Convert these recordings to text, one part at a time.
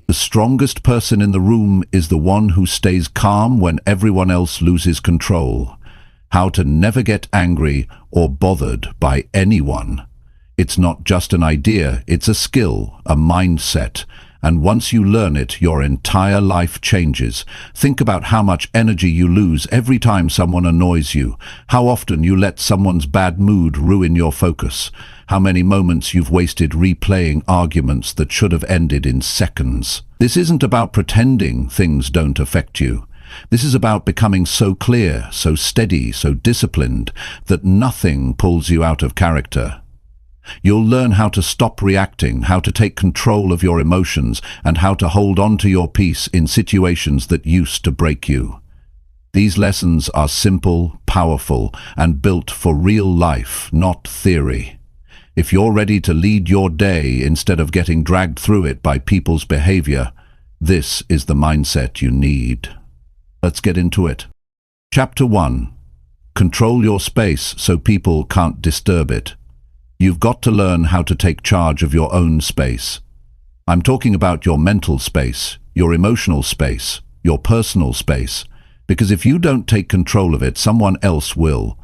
The strongest person in the room is the one who stays calm when everyone else loses control. How to never get angry or bothered by anyone. It's not just an idea, it's a skill, a mindset. And once you learn it, your entire life changes. Think about how much energy you lose every time someone annoys you, how often you let someone's bad mood ruin your focus, how many moments you've wasted replaying arguments that should have ended in seconds. This isn't about pretending things don't affect you. This is about becoming so clear, so steady, so disciplined that nothing pulls you out of character. You'll learn how to stop reacting, how to take control of your emotions, and how to hold on to your peace in situations that used to break you. These lessons are simple, powerful, and built for real life, not theory. If you're ready to lead your day instead of getting dragged through it by people's behavior, this is the mindset you need. Let's get into it. Chapter 1. Control your space so people can't disturb it. You've got to learn how to take charge of your own space. I'm talking about your mental space, your emotional space, your personal space, because if you don't take control of it, someone else will.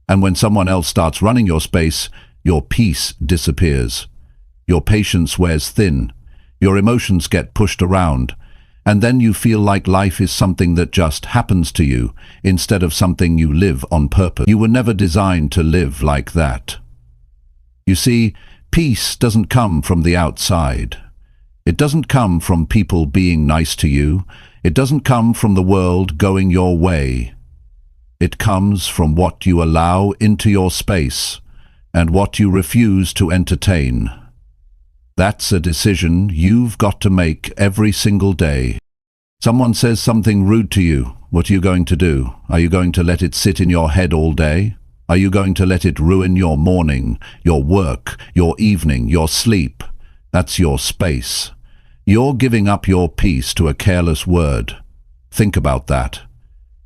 And when someone else starts running your space, your peace disappears. Your patience wears thin. Your emotions get pushed around. And then you feel like life is something that just happens to you, instead of something you live on purpose. You were never designed to live like that. You see, peace doesn't come from the outside. It doesn't come from people being nice to you. It doesn't come from the world going your way. It comes from what you allow into your space and what you refuse to entertain. That's a decision you've got to make every single day. Someone says something rude to you. What are you going to do? Are you going to let it sit in your head all day? Are you going to let it ruin your morning, your work, your evening, your sleep? That's your space. You're giving up your peace to a careless word. Think about that.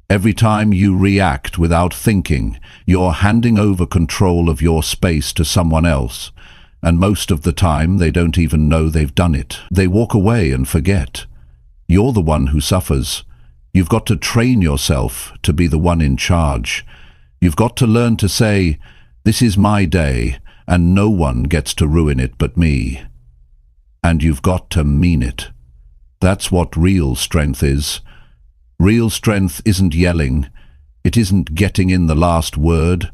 Every time you react without thinking, you're handing over control of your space to someone else. And most of the time, they don't even know they've done it. They walk away and forget. You're the one who suffers. You've got to train yourself to be the one in charge. You've got to learn to say, this is my day, and no one gets to ruin it but me. And you've got to mean it. That's what real strength is. Real strength isn't yelling. It isn't getting in the last word.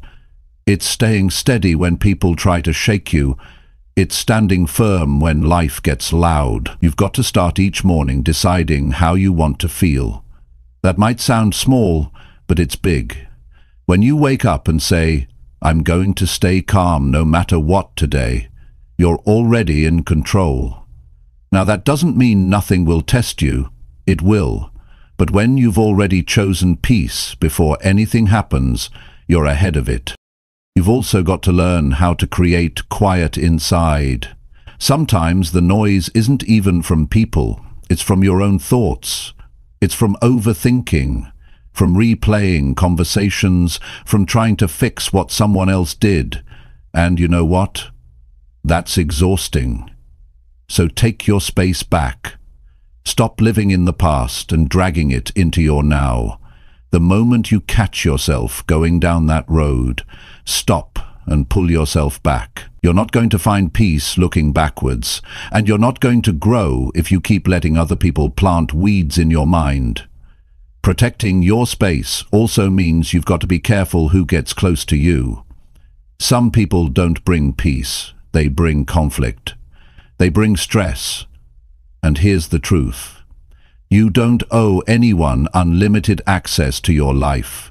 It's staying steady when people try to shake you. It's standing firm when life gets loud. You've got to start each morning deciding how you want to feel. That might sound small, but it's big. When you wake up and say, I'm going to stay calm no matter what today, you're already in control. Now that doesn't mean nothing will test you. It will. But when you've already chosen peace before anything happens, you're ahead of it. You've also got to learn how to create quiet inside. Sometimes the noise isn't even from people. It's from your own thoughts. It's from overthinking, from replaying conversations, from trying to fix what someone else did. And you know what? That's exhausting. So take your space back. Stop living in the past and dragging it into your now. The moment you catch yourself going down that road, stop and pull yourself back. You're not going to find peace looking backwards, and you're not going to grow if you keep letting other people plant weeds in your mind. Protecting your space also means you've got to be careful who gets close to you. Some people don't bring peace, they bring conflict. They bring stress. And here's the truth. You don't owe anyone unlimited access to your life.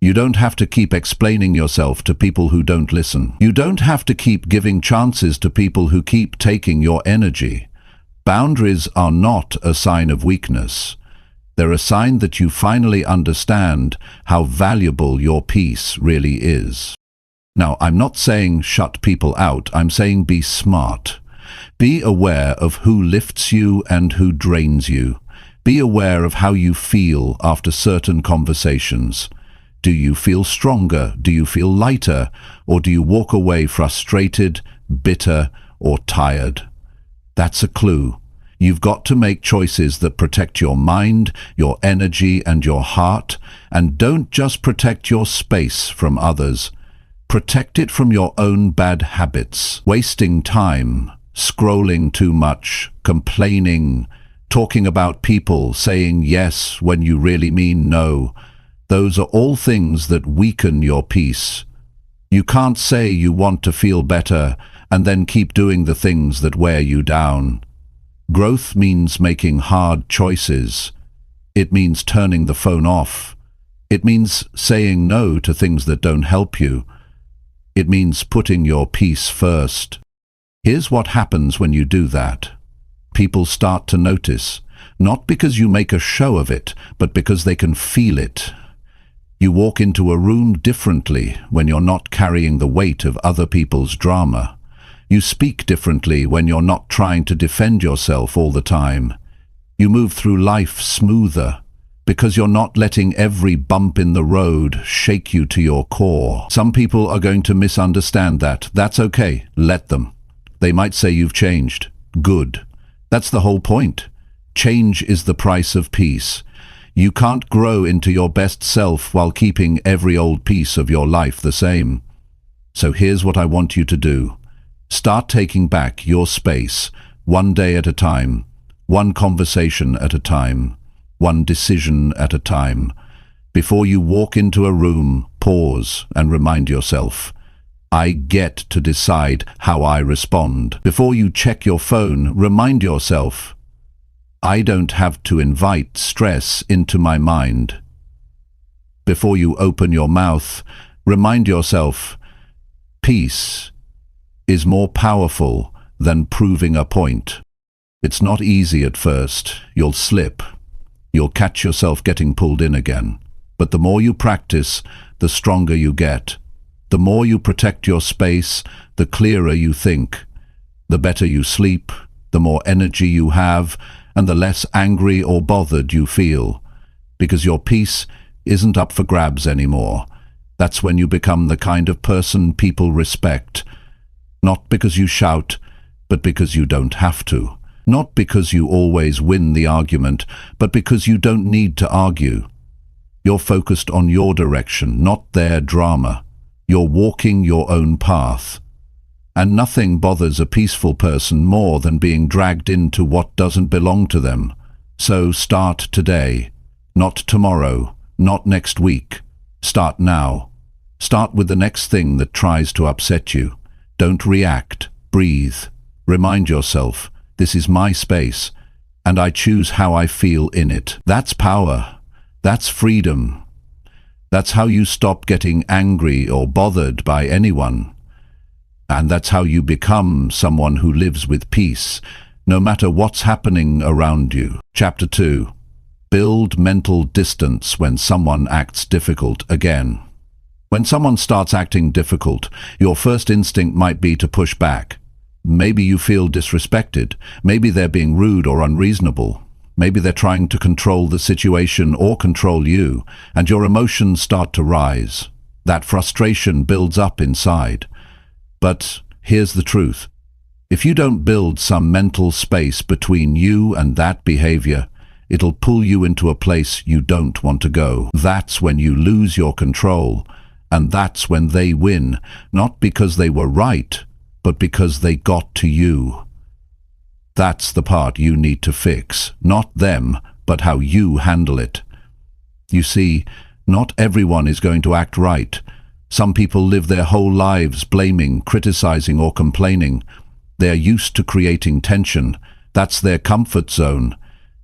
You don't have to keep explaining yourself to people who don't listen. You don't have to keep giving chances to people who keep taking your energy. Boundaries are not a sign of weakness. They're a sign that you finally understand how valuable your peace really is. Now, I'm not saying shut people out. I'm saying be smart. Be aware of who lifts you and who drains you. Be aware of how you feel after certain conversations. Do you feel stronger? Do you feel lighter? Or do you walk away frustrated, bitter, or tired? That's a clue. You've got to make choices that protect your mind, your energy, and your heart, and don't just protect your space from others. Protect it from your own bad habits. Wasting time, scrolling too much, complaining, talking about people, saying yes when you really mean no. Those are all things that weaken your peace. You can't say you want to feel better and then keep doing the things that wear you down. Growth means making hard choices. It means turning the phone off. It means saying no to things that don't help you. It means putting your peace first. Here's what happens when you do that. People start to notice, not because you make a show of it, but because they can feel it. You walk into a room differently when you're not carrying the weight of other people's drama. You speak differently when you're not trying to defend yourself all the time. You move through life smoother because you're not letting every bump in the road shake you to your core. Some people are going to misunderstand that. That's okay. Let them. They might say you've changed. Good. That's the whole point. Change is the price of peace. You can't grow into your best self while keeping every old piece of your life the same. So here's what I want you to do. Start taking back your space, one day at a time, one conversation at a time, one decision at a time. Before you walk into a room, pause and remind yourself, I get to decide how I respond. Before you check your phone, remind yourself, I don't have to invite stress into my mind. Before you open your mouth, remind yourself, peace is more powerful than proving a point. It's not easy at first. You'll slip. You'll catch yourself getting pulled in again. But the more you practice, the stronger you get. The more you protect your space, the clearer you think. The better you sleep, the more energy you have, and the less angry or bothered you feel. Because your peace isn't up for grabs anymore. That's when you become the kind of person people respect. Not because you shout, but because you don't have to. Not because you always win the argument, but because you don't need to argue. You're focused on your direction, not their drama. You're walking your own path. And nothing bothers a peaceful person more than being dragged into what doesn't belong to them. So start today, not tomorrow, not next week. Start now. Start with the next thing that tries to upset you. Don't react. Breathe. Remind yourself, this is my space, and I choose how I feel in it. That's power. That's freedom. That's how you stop getting angry or bothered by anyone. And that's how you become someone who lives with peace, no matter what's happening around you. Chapter 2. Build mental distance when someone acts difficult again. When someone starts acting difficult, your first instinct might be to push back. Maybe you feel disrespected. Maybe they're being rude or unreasonable. Maybe they're trying to control the situation or control you, and your emotions start to rise. That frustration builds up inside. But here's the truth. If you don't build some mental space between you and that behavior, it'll pull you into a place you don't want to go. That's when you lose your control. And that's when they win, not because they were right, but because they got to you. That's the part you need to fix, not them, but how you handle it. You see, not everyone is going to act right. Some people live their whole lives blaming, criticizing, or complaining. They're used to creating tension. That's their comfort zone.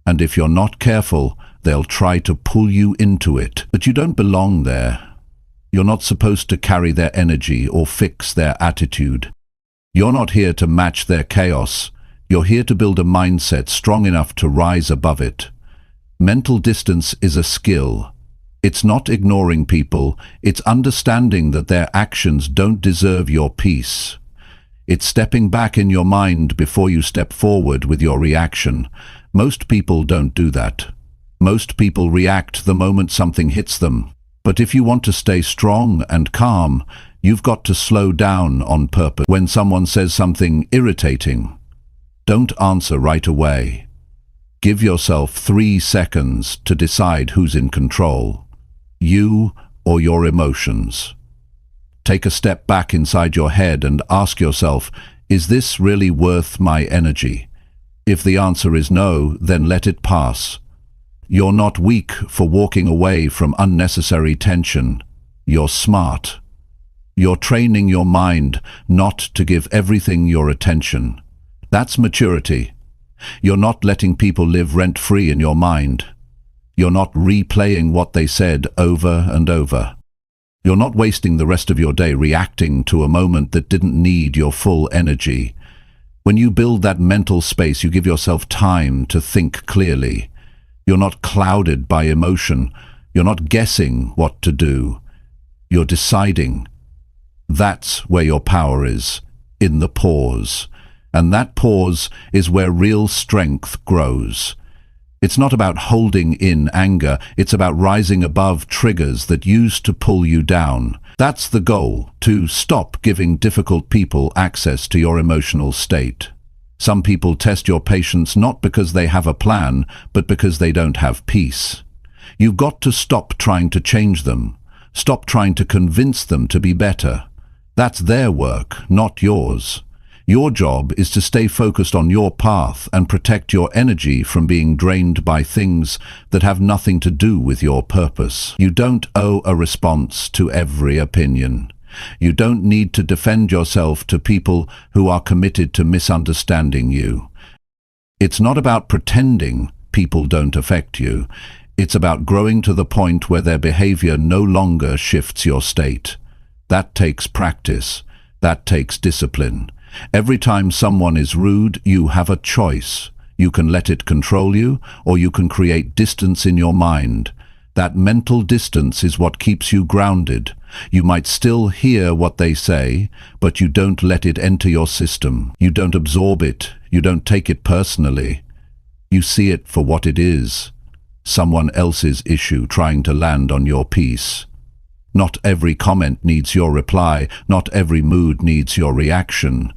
And if you're not careful, they'll try to pull you into it. But you don't belong there. You're not supposed to carry their energy or fix their attitude. You're not here to match their chaos. You're here to build a mindset strong enough to rise above it. Mental distance is a skill. It's not ignoring people. It's understanding that their actions don't deserve your peace. It's stepping back in your mind before you step forward with your reaction. Most people don't do that. Most people react the moment something hits them. But if you want to stay strong and calm, you've got to slow down on purpose. When someone says something irritating, don't answer right away. Give yourself 3 seconds to decide who's in control, you or your emotions. Take a step back inside your head and ask yourself, is this really worth my energy? If the answer is no, then let it pass. You're not weak for walking away from unnecessary tension. You're smart. You're training your mind not to give everything your attention. That's maturity. You're not letting people live rent-free in your mind. You're not replaying what they said over and over. You're not wasting the rest of your day reacting to a moment that didn't need your full energy. When you build that mental space, you give yourself time to think clearly. You're not clouded by emotion. You're not guessing what to do. You're deciding. That's where your power is, in the pause. And that pause is where real strength grows. It's not about holding in anger, it's about rising above triggers that used to pull you down. That's the goal, to stop giving difficult people access to your emotional state. Some people test your patience not because they have a plan, but because they don't have peace. You've got to stop trying to change them. Stop trying to convince them to be better. That's their work, not yours. Your job is to stay focused on your path and protect your energy from being drained by things that have nothing to do with your purpose. You don't owe a response to every opinion. You don't need to defend yourself to people who are committed to misunderstanding you. It's not about pretending people don't affect you. It's about growing to the point where their behavior no longer shifts your state. That takes practice. That takes discipline. Every time someone is rude, you have a choice. You can let it control you, or you can create distance in your mind. That mental distance is what keeps you grounded. You might still hear what they say, but you don't let it enter your system. You don't absorb it. You don't take it personally. You see it for what it is. Someone else's issue trying to land on your peace. Not every comment needs your reply. Not every mood needs your reaction.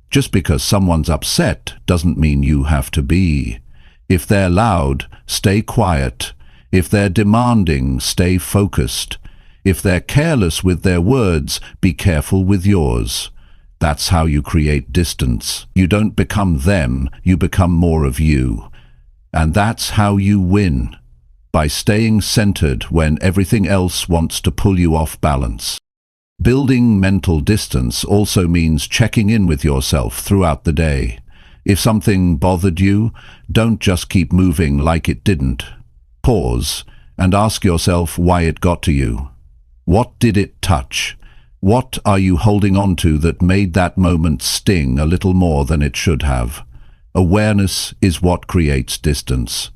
Just because someone's upset doesn't mean you have to be. If they're loud, stay quiet. If they're demanding, stay focused. If they're careless with their words, be careful with yours. That's how you create distance. You don't become them, you become more of you. And that's how you win. By staying centered when everything else wants to pull you off balance. Building mental distance also means checking in with yourself throughout the day. If something bothered you, don't just keep moving like it didn't. Pause and ask yourself why it got to you. What did it touch? What are you holding on to that made that moment sting a little more than it should have? Awareness is what creates distance.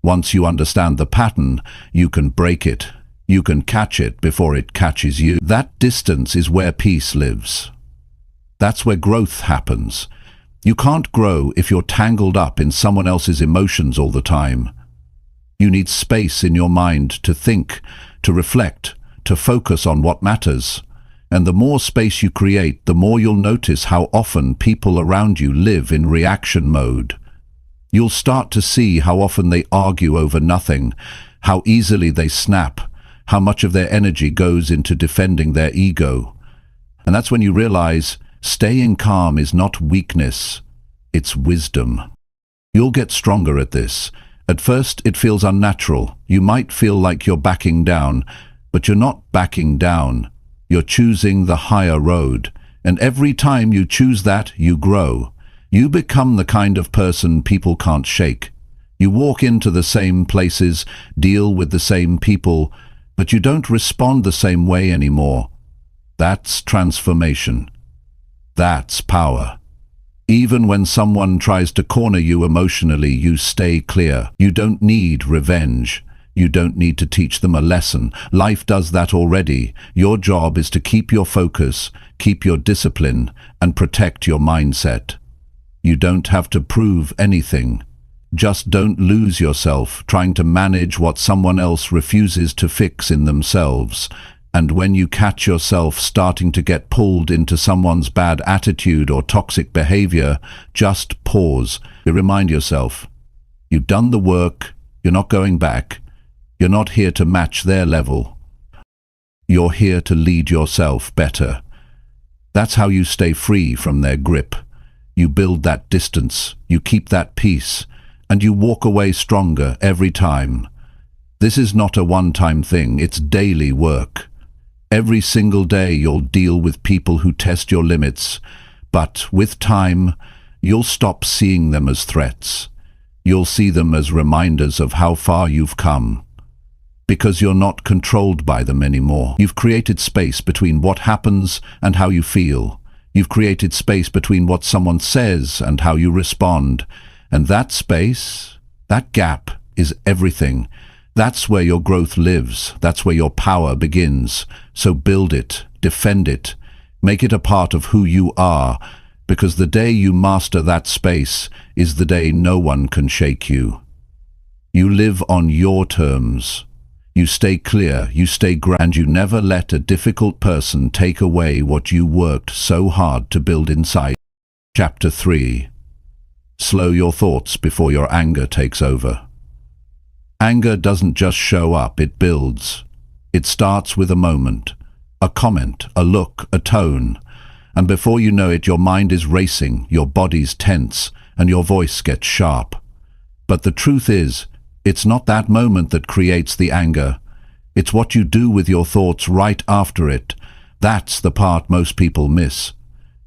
Once you understand the pattern, you can break it. You can catch it before it catches you. That distance is where peace lives. That's where growth happens. You can't grow if you're tangled up in someone else's emotions all the time. You need space in your mind to think, to reflect, to focus on what matters. And the more space you create, the more you'll notice how often people around you live in reaction mode. You'll start to see how often they argue over nothing, how easily they snap, how much of their energy goes into defending their ego. And that's when you realize staying calm is not weakness, it's wisdom. You'll get stronger at this. At first, it feels unnatural. You might feel like you're backing down, but you're not backing down. You're choosing the higher road. And every time you choose that, you grow. You become the kind of person people can't shake. You walk into the same places, deal with the same people, but you don't respond the same way anymore. That's transformation. That's power. Even when someone tries to corner you emotionally, you stay clear. You don't need revenge. You don't need to teach them a lesson. Life does that already. Your job is to keep your focus, keep your discipline, and protect your mindset. You don't have to prove anything. Just don't lose yourself trying to manage what someone else refuses to fix in themselves. And when you catch yourself starting to get pulled into someone's bad attitude or toxic behavior, just pause. Remind yourself, You've done the work, you're not going back. You're not here to match their level. You're here to lead yourself better. That's how you stay free from their grip. You build that distance, you keep that peace, and you walk away stronger every time. This is not a one-time thing, it's daily work. Every single day you'll deal with people who test your limits, but with time, you'll stop seeing them as threats. You'll see them as reminders of how far you've come. Because you're not controlled by them anymore. You've created space between what happens and how you feel. You've created space between what someone says and how you respond. And that space, that gap, is everything. That's where your growth lives. That's where your power begins. So build it, defend it, make it a part of who you are, because the day you master that space is the day no one can shake you. You live on your terms. You stay clear, you stay grounded, and you never let a difficult person take away what you worked so hard to build inside. Chapter 3. Slow your thoughts before your anger takes over. Anger doesn't just show up, it builds. It starts with a moment, a comment, a look, a tone, and before you know it, your mind is racing, your body's tense, and your voice gets sharp. But the truth is, it's not that moment that creates the anger. It's what you do with your thoughts right after it. That's the part most people miss.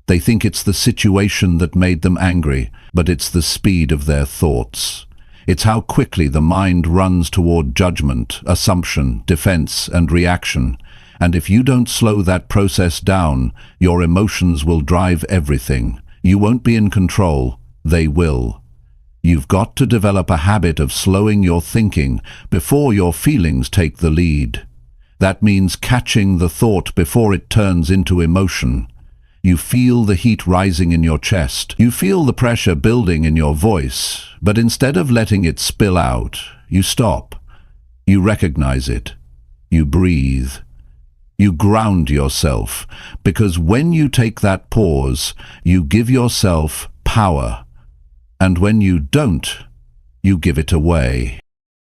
They think it's the situation that made them angry, but it's the speed of their thoughts. It's how quickly the mind runs toward judgment, assumption, defense, and reaction. And if you don't slow that process down, your emotions will drive everything. You won't be in control, they will. You've got to develop a habit of slowing your thinking before your feelings take the lead. That means catching the thought before it turns into emotion. You feel the heat rising in your chest. You feel the pressure building in your voice. But instead of letting it spill out, you stop. You recognize it. You breathe. You ground yourself. Because when you take that pause, you give yourself power. And when you don't, you give it away.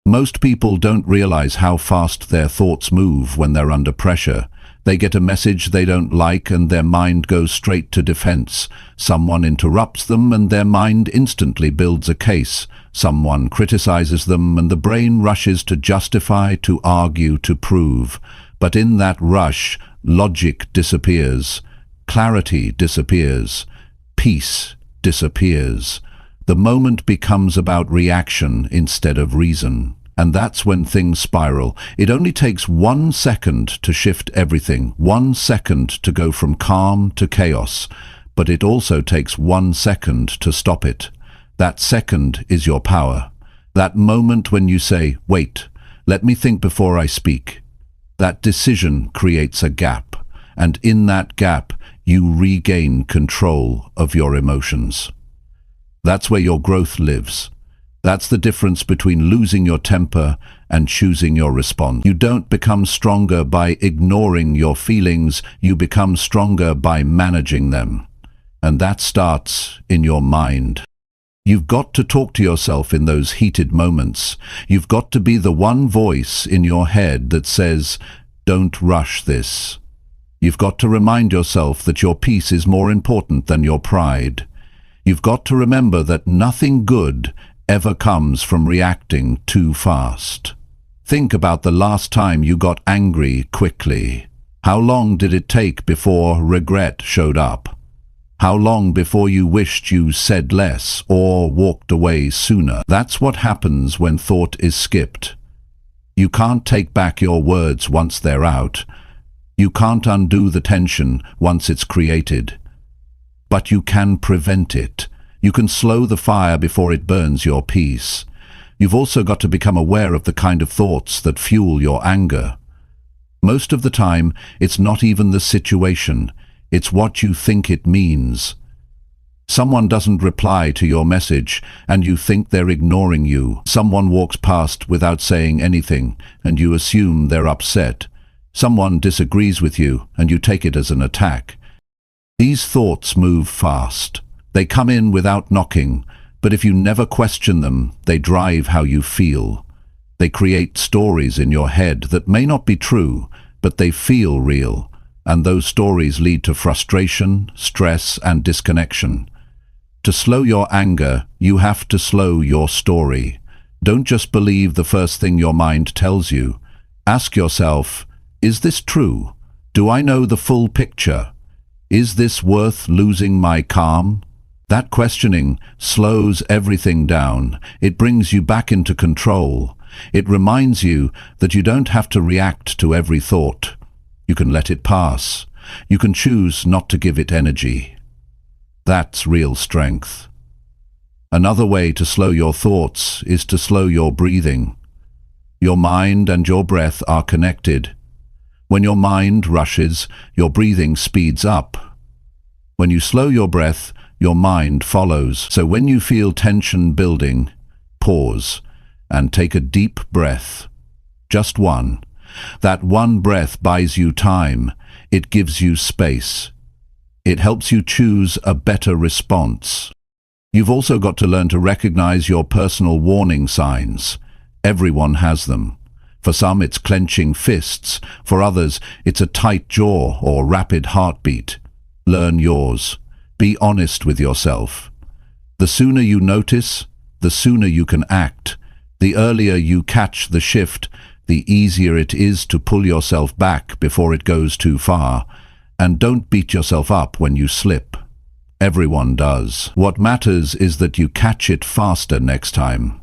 Most people don't realize how fast their thoughts move when they're under pressure. They get a message they don't like and their mind goes straight to defense. Someone interrupts them and their mind instantly builds a case. Someone criticizes them and the brain rushes to justify, to argue, to prove. But in that rush, logic disappears. Clarity disappears. Peace disappears. The moment becomes about reaction instead of reason. And that's when things spiral. It only takes 1 second to shift everything, 1 second to go from calm to chaos. But it also takes 1 second to stop it. That second is your power. That moment when you say, wait, let me think before I speak. That decision creates a gap. And in that gap, you regain control of your emotions. That's where your growth lives. That's the difference between losing your temper and choosing your response. You don't become stronger by ignoring your feelings, you become stronger by managing them. And that starts in your mind. You've got to talk to yourself in those heated moments. You've got to be the one voice in your head that says, don't rush this. You've got to remind yourself that your peace is more important than your pride. You've got to remember that nothing good ever comes from reacting too fast. Think about the last time you got angry quickly. How long did it take before regret showed up? How long before you wished you said less or walked away sooner? That's what happens when thought is skipped. You can't take back your words once they're out. You can't undo the tension once it's created. But you can prevent it. You can slow the fire before it burns your peace. You've also got to become aware of the kind of thoughts that fuel your anger. Most of the time, it's not even the situation. It's what you think it means. Someone doesn't reply to your message, and you think they're ignoring you. Someone walks past without saying anything, and you assume they're upset. Someone disagrees with you, and you take it as an attack. These thoughts move fast. They come in without knocking, But if you never question them, they drive how you feel. They create stories in your head that may not be true, but they feel real, and those stories lead to frustration, stress, and disconnection. To slow your anger, you have to slow your story. Don't just believe the first thing your mind tells you. Ask yourself, is this true? Do I know the full picture? Is this worth losing my calm? That questioning slows everything down. It brings you back into control. It reminds you that you don't have to react to every thought. You can let it pass. You can choose not to give it energy. That's real strength. Another way to slow your thoughts is to slow your breathing. Your mind and your breath are connected. When your mind rushes, your breathing speeds up. When you slow your breath, your mind follows. So when you feel tension building, pause and take a deep breath. Just one. That one breath buys you time. It gives you space. It helps you choose a better response. You've also got to learn to recognize your personal warning signs. Everyone has them. For some, it's clenching fists. For others, it's a tight jaw or rapid heartbeat. Learn yours. Be honest with yourself. The sooner you notice, the sooner you can act. The earlier you catch the shift, the easier it is to pull yourself back before it goes too far. And don't beat yourself up when you slip. Everyone does. What matters is that you catch it faster next time.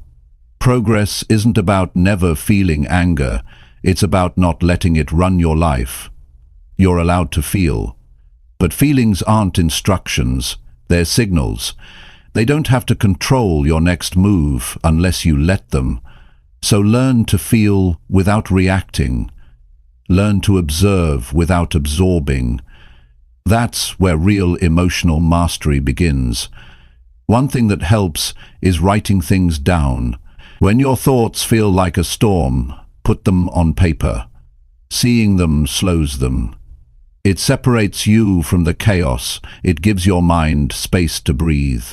Progress isn't about never feeling anger. It's about not letting it run your life. You're allowed to feel. But feelings aren't instructions. They're signals. They don't have to control your next move unless you let them. So learn to feel without reacting. Learn to observe without absorbing. That's where real emotional mastery begins. One thing that helps is writing things down. When your thoughts feel like a storm, put them on paper. Seeing them slows them. It separates you from the chaos. It gives your mind space to breathe.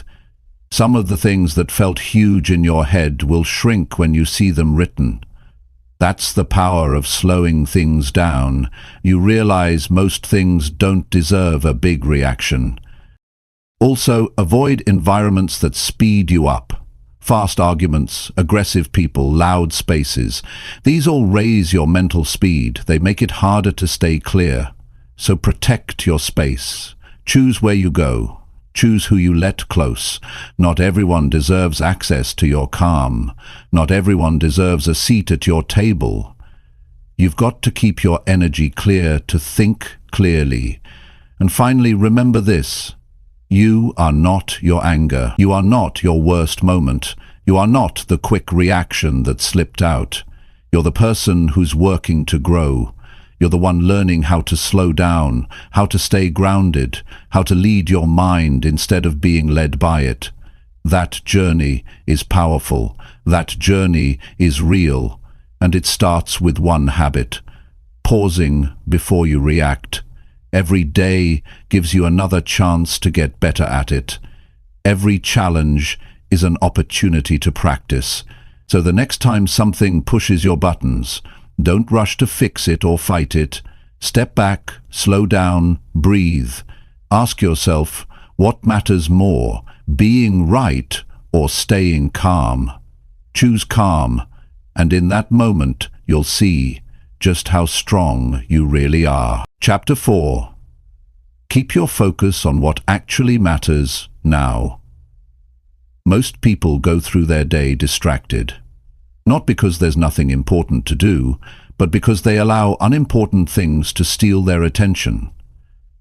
Some of the things that felt huge in your head will shrink when you see them written. That's the power of slowing things down. You realize most things don't deserve a big reaction. Also, avoid environments that speed you up. Fast arguments, aggressive people, loud spaces. These all raise your mental speed. They make it harder to stay clear. So protect your space. Choose where you go. Choose who you let close. Not everyone deserves access to your calm. Not everyone deserves a seat at your table. You've got to keep your energy clear to think clearly. And finally, remember this. You are not your anger. You are not your worst moment. You are not the quick reaction that slipped out. You're the person who's working to grow. You're the one learning how to slow down, how to stay grounded, how to lead your mind instead of being led by it. That journey is powerful. That journey is real. And it starts with one habit: pausing before you react. Every day gives you another chance to get better at it. Every challenge is an opportunity to practice. So the next time something pushes your buttons, don't rush to fix it or fight it. Step back, slow down, breathe. Ask yourself, what matters more, being right or staying calm? Choose calm, and in that moment you'll see just how strong you really are. Chapter 4. Keep your focus on what actually matters now. Most people go through their day distracted. Not because there's nothing important to do, but because they allow unimportant things to steal their attention.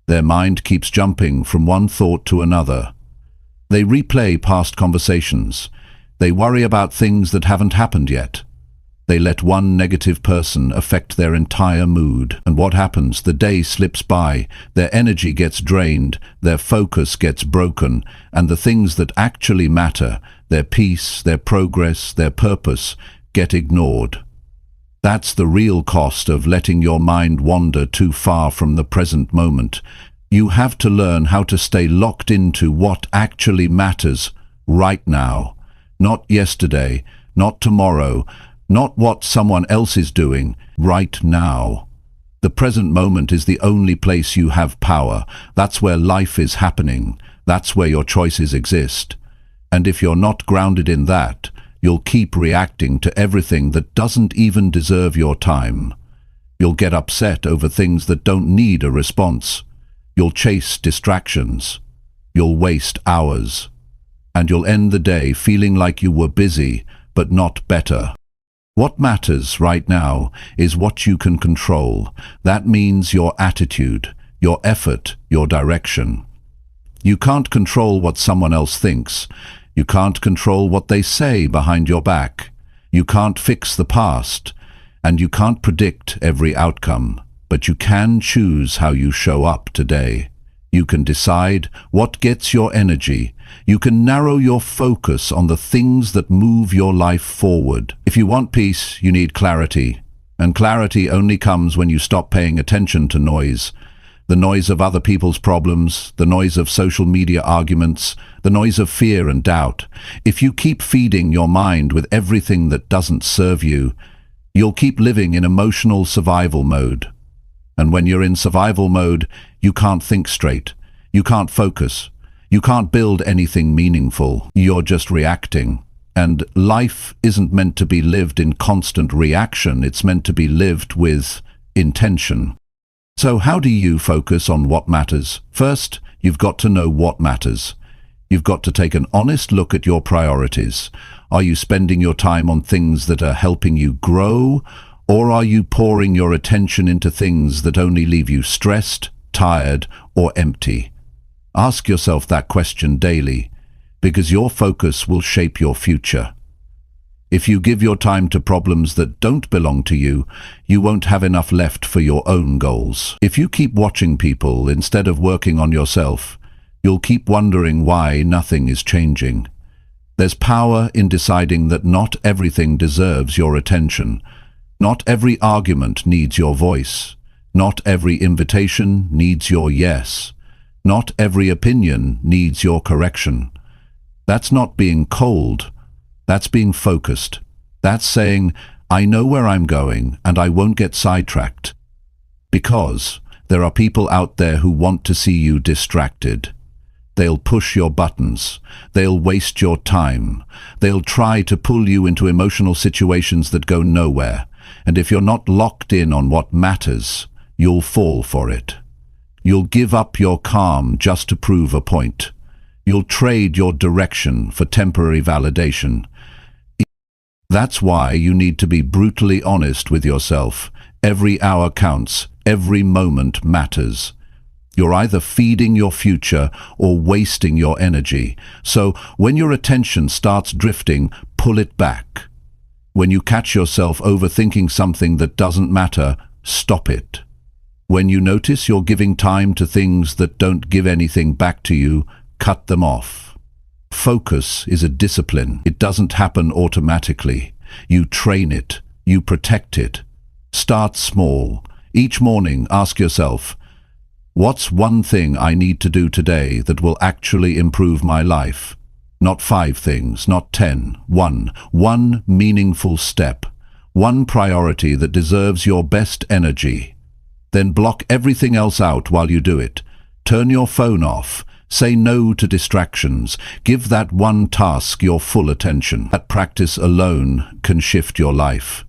Their mind keeps jumping from one thought to another. They replay past conversations. They worry about things that haven't happened yet. They let one negative person affect their entire mood. And what happens? The day slips by, their energy gets drained, their focus gets broken, and the things that actually matter, their peace, their progress, their purpose, get ignored. That's the real cost of letting your mind wander too far from the present moment. You have to learn how to stay locked into what actually matters right now. Not yesterday, not tomorrow, not what someone else is doing, right now. The present moment is the only place you have power. That's where life is happening. That's where your choices exist. And if you're not grounded in that, you'll keep reacting to everything that doesn't even deserve your time. You'll get upset over things that don't need a response. You'll chase distractions. You'll waste hours. And you'll end the day feeling like you were busy, but not better. What matters right now is what you can control. That means your attitude, your effort, your direction. You can't control what someone else thinks. You can't control what they say behind your back. You can't fix the past. And you can't predict every outcome. But you can choose how you show up today. You can decide what gets your energy. You can narrow your focus on the things that move your life forward. If you want peace, you need clarity. And clarity only comes when you stop paying attention to noise. The noise of other people's problems, the noise of social media arguments, the noise of fear and doubt. If you keep feeding your mind with everything that doesn't serve you, you'll keep living in emotional survival mode. And when you're in survival mode, you can't think straight. You can't focus. You can't build anything meaningful. You're just reacting. And life isn't meant to be lived in constant reaction. It's meant to be lived with intention. So how do you focus on what matters? First, you've got to know what matters. You've got to take an honest look at your priorities. Are you spending your time on things that are helping you grow? Or are you pouring your attention into things that only leave you stressed, tired, or empty? Ask yourself that question daily, because your focus will shape your future. If you give your time to problems that don't belong to you, you won't have enough left for your own goals. If you keep watching people instead of working on yourself, you'll keep wondering why nothing is changing. There's power in deciding that not everything deserves your attention. Not every argument needs your voice. Not every invitation needs your yes. Not every opinion needs your correction. That's not being cold. That's being focused. That's saying, I know where I'm going and I won't get sidetracked. Because there are people out there who want to see you distracted. They'll push your buttons. They'll waste your time. They'll try to pull you into emotional situations that go nowhere. And if you're not locked in on what matters, you'll fall for it. You'll give up your calm just to prove a point. You'll trade your direction for temporary validation. That's why you need to be brutally honest with yourself. Every hour counts. Every moment matters. You're either feeding your future or wasting your energy. So when your attention starts drifting, pull it back. When you catch yourself overthinking something that doesn't matter, stop it. When you notice you're giving time to things that don't give anything back to you, cut them off. Focus is a discipline. It doesn't happen automatically. You train it. You protect it. Start small. Each morning, ask yourself, what's one thing I need to do today that will actually improve my life? Not 5 things, not 10. One meaningful step. One priority that deserves your best energy. Then block everything else out while you do it. Turn your phone off. Say no to distractions. Give that one task your full attention. That practice alone can shift your life.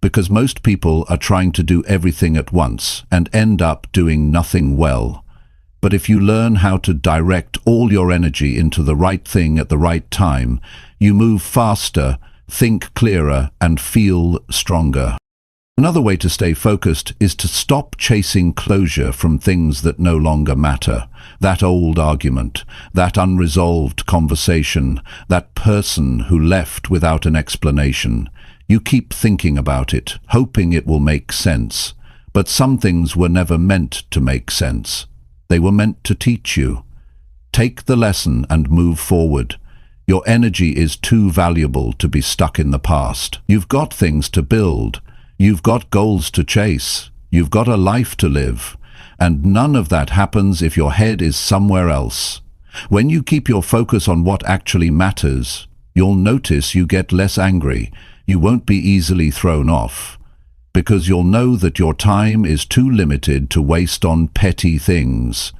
Because most people are trying to do everything at once and end up doing nothing well. But if you learn how to direct all your energy into the right thing at the right time, you move faster, think clearer, and feel stronger. Another way to stay focused is to stop chasing closure from things that no longer matter. That old argument, that unresolved conversation, that person who left without an explanation. You keep thinking about it, hoping it will make sense. But some things were never meant to make sense. They were meant to teach you. Take the lesson and move forward. Your energy is too valuable to be stuck in the past. You've got things to build. You've got goals to chase. You've got a life to live. And none of that happens if your head is somewhere else. When you keep your focus on what actually matters, you'll notice you get less angry. You won't be easily thrown off, because you'll know that your time is too limited to waste on petty things.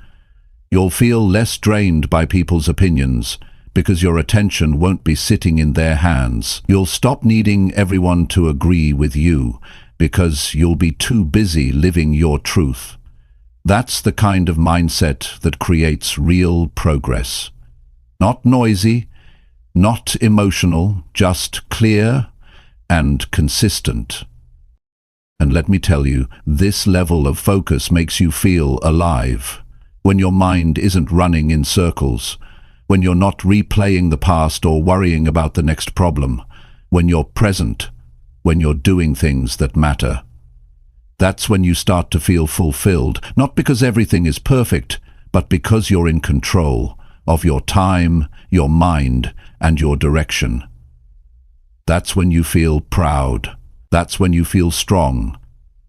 You'll feel less drained by people's opinions, because your attention won't be sitting in their hands. You'll stop needing everyone to agree with you, because you'll be too busy living your truth. That's the kind of mindset that creates real progress. Not noisy, not emotional, just clear and consistent. And let me tell you, this level of focus makes you feel alive. When your mind isn't running in circles, when you're not replaying the past or worrying about the next problem, when you're present, when you're doing things that matter. That's when you start to feel fulfilled, not because everything is perfect, but because you're in control of your time, your mind, and your direction. That's when you feel proud. That's when you feel strong.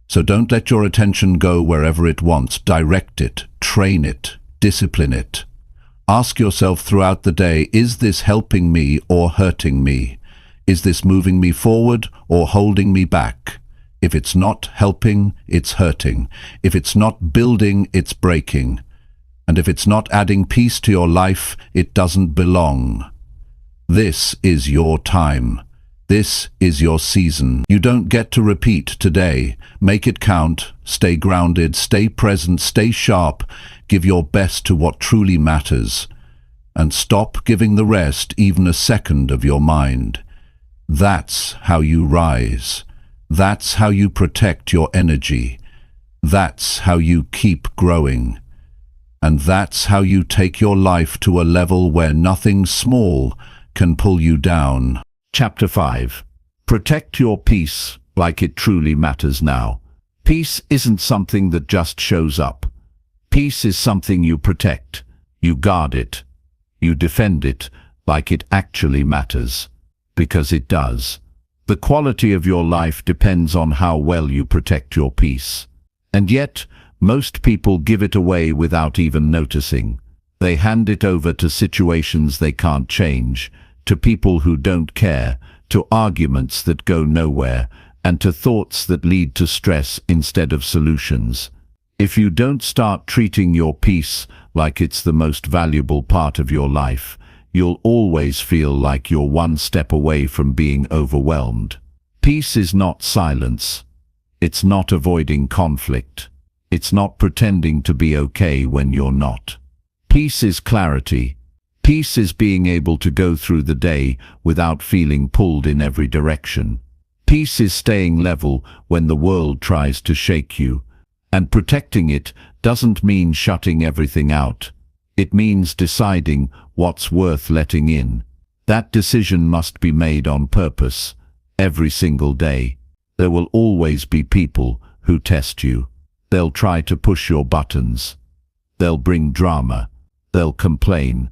So don't let your attention go wherever it wants. Direct it, train it, discipline it. Ask yourself throughout the day, is this helping me or hurting me? Is this moving me forward or holding me back? If it's not helping, it's hurting. If it's not building, it's breaking. And if it's not adding peace to your life, it doesn't belong. This is your time. This is your season. You don't get to repeat today. Make it count. Stay grounded, stay present, stay sharp. Give your best to what truly matters. And stop giving the rest even a second of your mind. That's how you rise. That's how you protect your energy. That's how you keep growing. And that's how you take your life to a level where nothing small can pull you down. Chapter 5. Protect your peace like it truly matters now. Peace isn't something that just shows up. Peace is something you protect. You guard it. You defend it like it actually matters. Because it does. The quality of your life depends on how well you protect your peace. And yet, most people give it away without even noticing. They hand it over to situations they can't change, to people who don't care, to arguments that go nowhere, and to thoughts that lead to stress instead of solutions. If you don't start treating your peace like it's the most valuable part of your life, you'll always feel like you're one step away from being overwhelmed. Peace is not silence. It's not avoiding conflict. It's not pretending to be okay when you're not. Peace is clarity. Peace is being able to go through the day without feeling pulled in every direction. Peace is staying level when the world tries to shake you. And protecting it doesn't mean shutting everything out. It means deciding what's worth letting in. That decision must be made on purpose, every single day. There will always be people who test you. They'll try to push your buttons. They'll bring drama. They'll complain.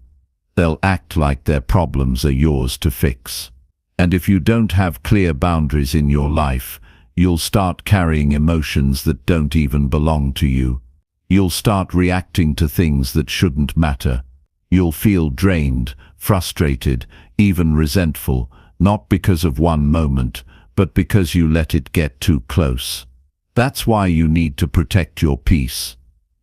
They'll act like their problems are yours to fix. And if you don't have clear boundaries in your life, you'll start carrying emotions that don't even belong to you. You'll start reacting to things that shouldn't matter. You'll feel drained, frustrated, even resentful, not because of one moment, but because you let it get too close. That's why you need to protect your peace.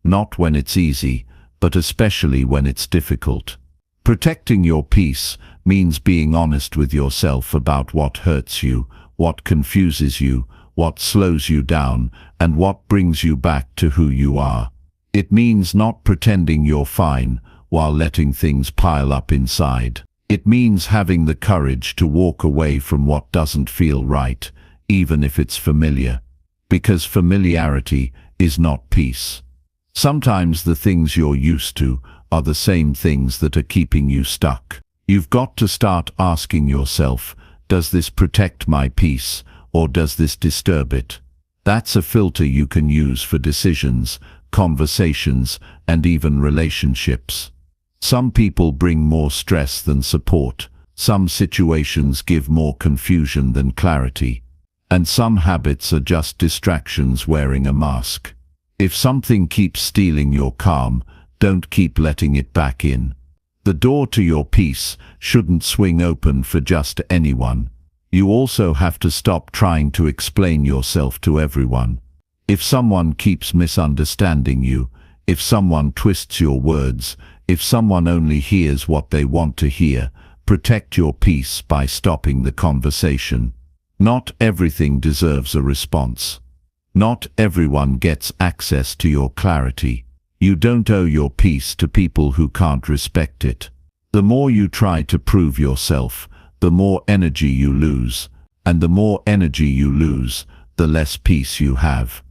Not when it's easy, but especially when it's difficult. Protecting your peace means being honest with yourself about what hurts you, what confuses you, what slows you down, and what brings you back to who you are. It means not pretending you're fine while letting things pile up inside. It means having the courage to walk away from what doesn't feel right, even if it's familiar. Because familiarity is not peace. Sometimes the things you're used to are the same things that are keeping you stuck. You've got to start asking yourself, does this protect my peace, or does this disturb it? That's a filter you can use for decisions, conversations, and even relationships. Some people bring more stress than support. Some situations give more confusion than clarity. And some habits are just distractions wearing a mask. If something keeps stealing your calm, don't keep letting it back in. The door to your peace shouldn't swing open for just anyone. You also have to stop trying to explain yourself to everyone. If someone keeps misunderstanding you, if someone twists your words, if someone only hears what they want to hear, protect your peace by stopping the conversation. Not everything deserves a response. Not everyone gets access to your clarity. You don't owe your peace to people who can't respect it. The more you try to prove yourself, the more energy you lose, and the more energy you lose, the less peace you have.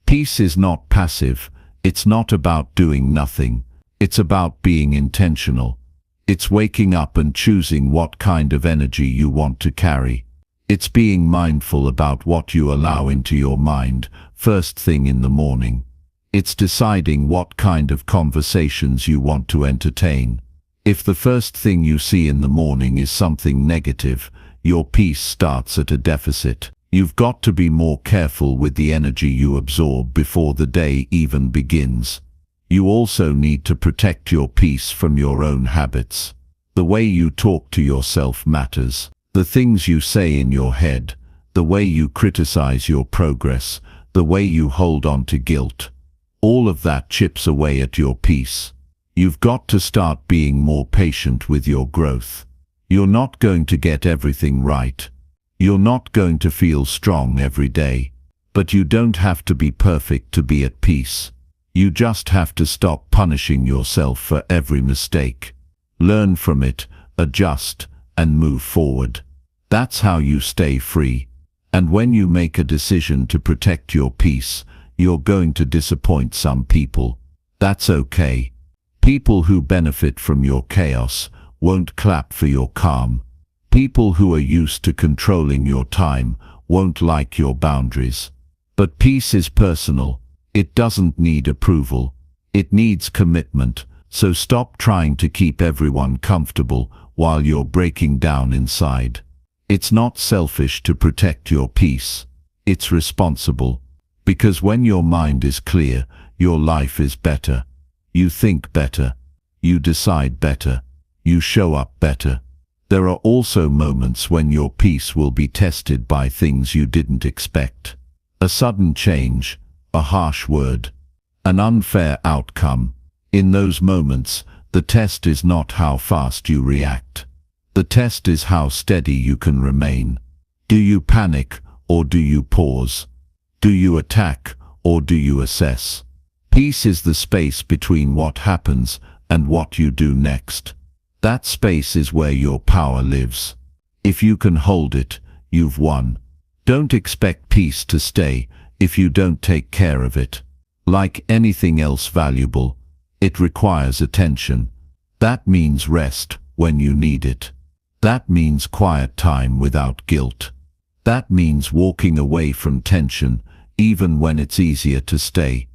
Peace is not passive. It's not about doing nothing. It's about being intentional. It's waking up and choosing what kind of energy you want to carry. It's being mindful about what you allow into your mind first thing in the morning. It's deciding what kind of conversations you want to entertain. If the first thing you see in the morning is something negative, your peace starts at a deficit. You've got to be more careful with the energy you absorb before the day even begins. You also need to protect your peace from your own habits. The way you talk to yourself matters. The things you say in your head, the way you criticize your progress, the way you hold on to guilt. All of that chips away at your peace. You've got to start being more patient with your growth. You're not going to get everything right. You're not going to feel strong every day. But you don't have to be perfect to be at peace. You just have to stop punishing yourself for every mistake. Learn from it, adjust, and move forward. That's how you stay free. And when you make a decision to protect your peace, you're going to disappoint some people. That's okay. People who benefit from your chaos won't clap for your calm. People who are used to controlling your time won't like your boundaries. But peace is personal. It doesn't need approval. It needs commitment. So stop trying to keep everyone comfortable while you're breaking down inside. It's not selfish to protect your peace. It's responsible. Because when your mind is clear, your life is better. You think better. You decide better. You show up better. There are also moments when your peace will be tested by things you didn't expect. A sudden change, a harsh word, an unfair outcome. In those moments, the test is not how fast you react. The test is how steady you can remain. Do you panic or do you pause? Do you attack or do you assess? Peace is the space between what happens and what you do next. That space is where your power lives. If you can hold it, you've won. Don't expect peace to stay if you don't take care of it. Like anything else valuable, it requires attention. That means rest when you need it. That means quiet time without guilt. That means walking away from tension, even when it's easier to stay.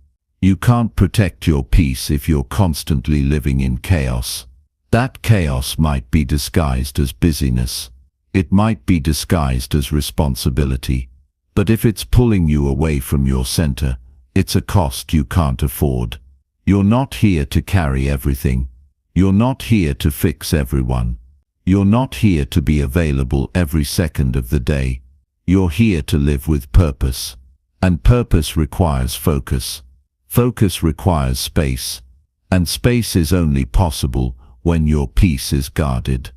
You can't protect your peace if you're constantly living in chaos. That chaos might be disguised as busyness. It might be disguised as responsibility. But if it's pulling you away from your center, it's a cost you can't afford. You're not here to carry everything. You're not here to fix everyone. You're not here to be available every second of the day. You're here to live with purpose. And purpose requires focus. Focus requires space. And space is only possible when your peace is guarded.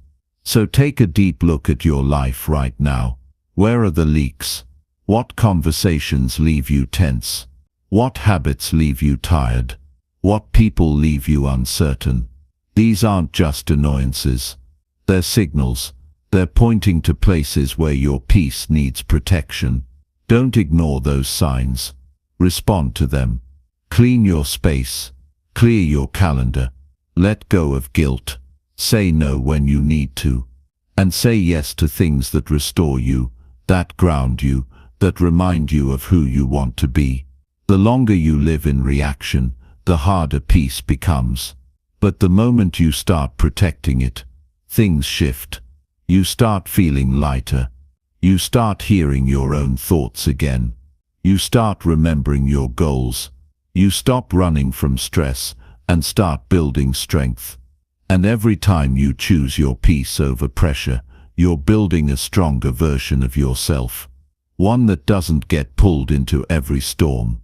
So take a deep look at your life right now. Where are the leaks? What conversations leave you tense? What habits leave you tired? What people leave you uncertain? These aren't just annoyances. They're signals. They're pointing to places where your peace needs protection. Don't ignore those signs. Respond to them. Clean your space. Clear your calendar. Let go of guilt. Say no when you need to. And say yes to things that restore you, that ground you, that remind you of who you want to be. The longer you live in reaction, the harder peace becomes. But the moment you start protecting it, things shift. You start feeling lighter. You start hearing your own thoughts again. You start remembering your goals. You stop running from stress and start building strength. And every time you choose your peace over pressure, you're building a stronger version of yourself. One that doesn't get pulled into every storm.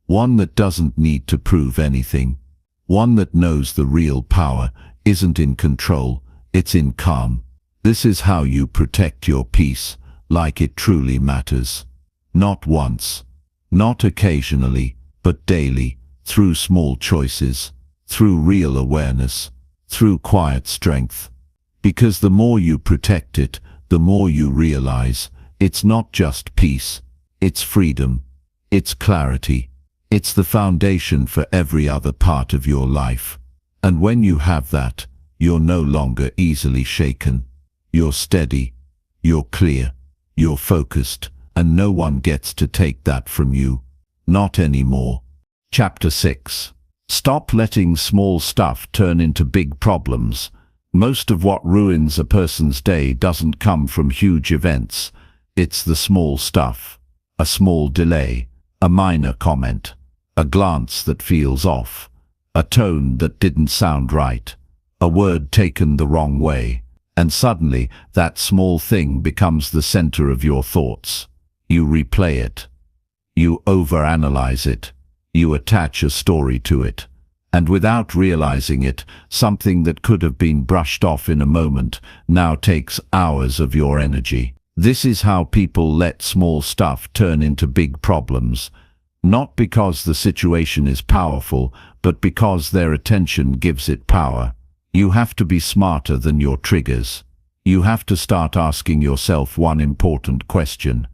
One that doesn't need to prove anything. One that knows the real power isn't in control, it's in calm. This is how you protect your peace, like it truly matters. Not once, not occasionally, but daily, through small choices, through real awareness, through quiet strength. Because the more you protect it, the more you realize it's not just peace, it's freedom, it's clarity, it's the foundation for every other part of your life. And when you have that, you're no longer easily shaken. You're steady, you're clear, you're focused, and no one gets to take that from you. Not anymore. Chapter 6. Stop letting small stuff turn into big problems. Most of what ruins a person's day doesn't come from huge events. It's the small stuff. A small delay, a minor comment, a glance that feels off, a tone that didn't sound right, a word taken the wrong way. And suddenly, that small thing becomes the center of your thoughts. You replay it. You overanalyze it. You attach a story to it. And without realizing it, something that could have been brushed off in a moment now takes hours of your energy. This is how people let small stuff turn into big problems. Not because the situation is powerful, but because their attention gives it power. You have to be smarter than your triggers. You have to start asking yourself one important question.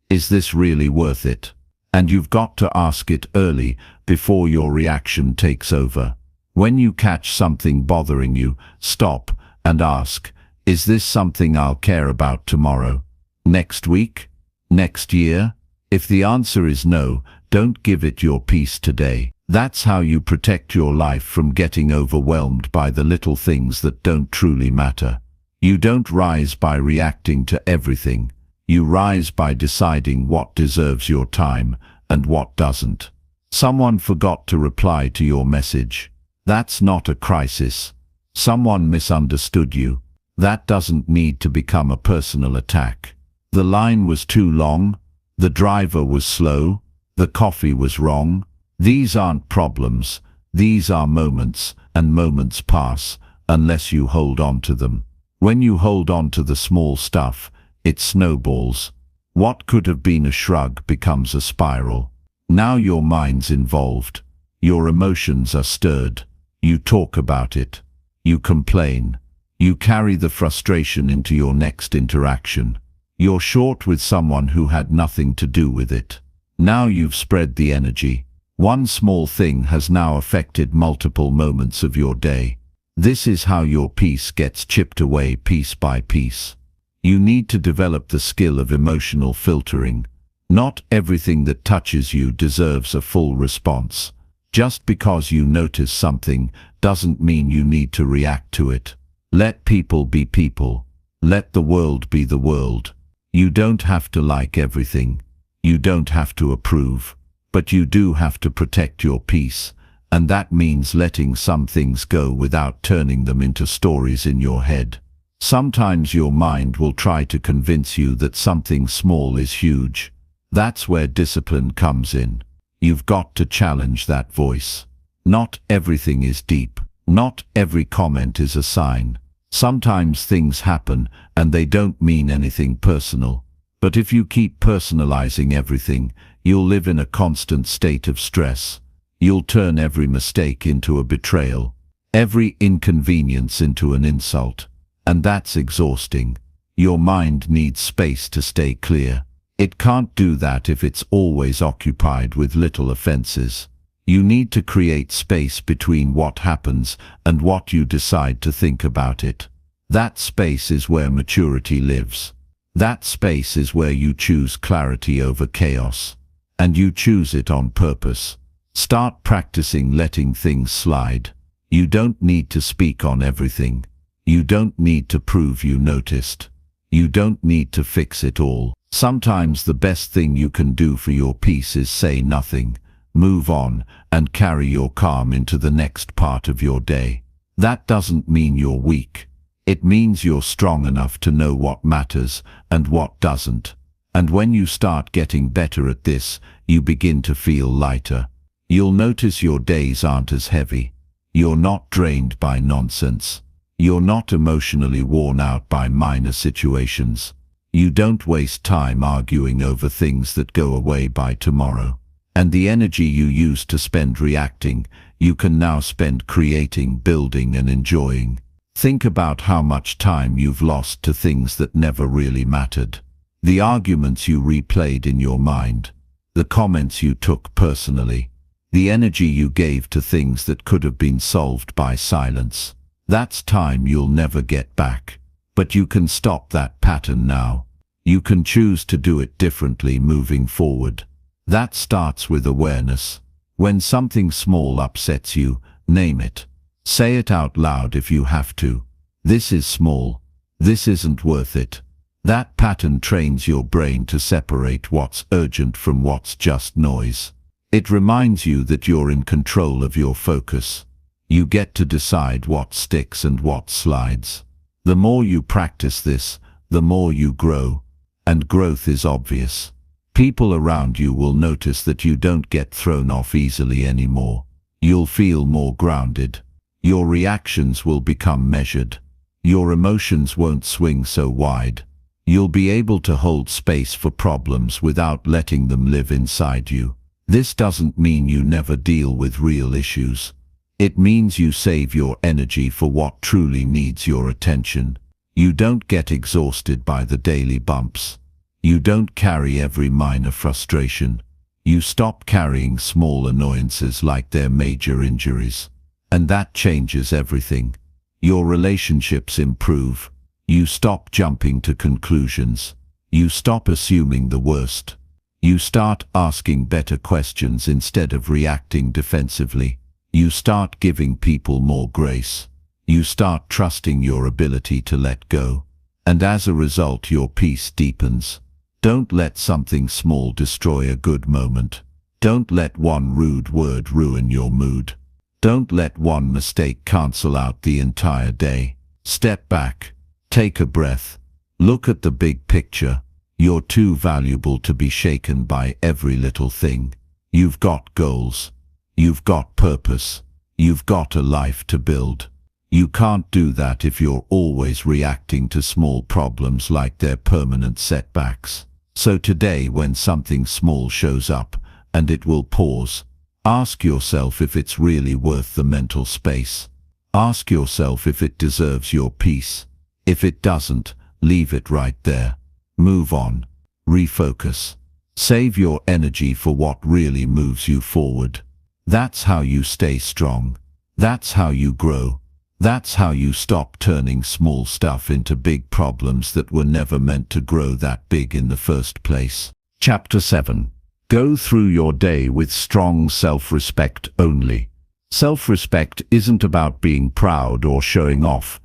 Is this really worth it? And you've got to ask it early, before your reaction takes over. When you catch something bothering you, stop and ask, is this something I'll care about tomorrow? Next week? Next year? If the answer is no, don't give it your peace today. That's how you protect your life from getting overwhelmed by the little things that don't truly matter. You don't rise by reacting to everything. You rise by deciding what deserves your time and what doesn't. Someone forgot to reply to your message. That's not a crisis. Someone misunderstood you. That doesn't need to become a personal attack. The line was too long. The driver was slow. The coffee was wrong. These aren't problems, these are moments, and moments pass, unless you hold on to them. When you hold on to the small stuff, it snowballs. What could have been a shrug becomes a spiral. Now your mind's involved. Your emotions are stirred. You talk about it. You complain. You carry the frustration into your next interaction. You're short with someone who had nothing to do with it. Now you've spread the energy. One small thing has now affected multiple moments of your day. This is how your peace gets chipped away piece by piece. You need to develop the skill of emotional filtering. Not everything that touches you deserves a full response. Just because you notice something doesn't mean you need to react to it. Let people be people. Let the world be the world. You don't have to like everything. You don't have to approve. But you do have to protect your peace, and that means letting some things go without turning them into stories in your head. Sometimes your mind will try to convince you that something small is huge. That's where discipline comes in. You've got to challenge that voice. Not everything is deep. Not every comment is a sign. Sometimes things happen and they don't mean anything personal. But if you keep personalizing everything, you'll live in a constant state of stress. You'll turn every mistake into a betrayal, every inconvenience into an insult. And that's exhausting. Your mind needs space to stay clear. It can't do that if it's always occupied with little offenses. You need to create space between what happens and what you decide to think about it. That space is where maturity lives. That space is where you choose clarity over chaos. And you choose it on purpose. Start practicing letting things slide. You don't need to speak on everything. You don't need to prove you noticed. You don't need to fix it all. Sometimes the best thing you can do for your peace is say nothing, move on, and carry your calm into the next part of your day. That doesn't mean you're weak. It means you're strong enough to know what matters and what doesn't. And when you start getting better at this, you begin to feel lighter. You'll notice your days aren't as heavy. You're not drained by nonsense. You're not emotionally worn out by minor situations. You don't waste time arguing over things that go away by tomorrow. And the energy you used to spend reacting, you can now spend creating, building, and enjoying. Think about how much time you've lost to things that never really mattered. The arguments you replayed in your mind, the comments you took personally, the energy you gave to things that could have been solved by silence. That's time you'll never get back. But you can stop that pattern now. You can choose to do it differently moving forward. That starts with awareness. When something small upsets you, name it. Say it out loud if you have to. This is small. This isn't worth it. That pattern trains your brain to separate what's urgent from what's just noise. It reminds you that you're in control of your focus. You get to decide what sticks and what slides. The more you practice this, the more you grow. And growth is obvious. People around you will notice that you don't get thrown off easily anymore. You'll feel more grounded. Your reactions will become measured. Your emotions won't swing so wide. You'll be able to hold space for problems without letting them live inside you. This doesn't mean you never deal with real issues. It means you save your energy for what truly needs your attention. You don't get exhausted by the daily bumps. You don't carry every minor frustration. You stop carrying small annoyances like they're major injuries. And that changes everything. Your relationships improve. You stop jumping to conclusions. You stop assuming the worst. You start asking better questions instead of reacting defensively. You start giving people more grace. You start trusting your ability to let go. And as a result, your peace deepens. Don't let something small destroy a good moment. Don't let one rude word ruin your mood. Don't let one mistake cancel out the entire day. Step back. Take a breath. Look at the big picture. You're too valuable to be shaken by every little thing. You've got goals. You've got purpose. You've got a life to build. You can't do that if you're always reacting to small problems like they're permanent setbacks. So today, when something small shows up, and it will pause, ask yourself if it's really worth the mental space. Ask yourself if it deserves your peace. If it doesn't, leave it right there. Move on. Refocus. Save your energy for what really moves you forward. That's how you stay strong. That's how you grow. That's how you stop turning small stuff into big problems that were never meant to grow that big in the first place. Chapter 7. Go through your day with strong self-respect only. Self-respect isn't about being proud or showing off.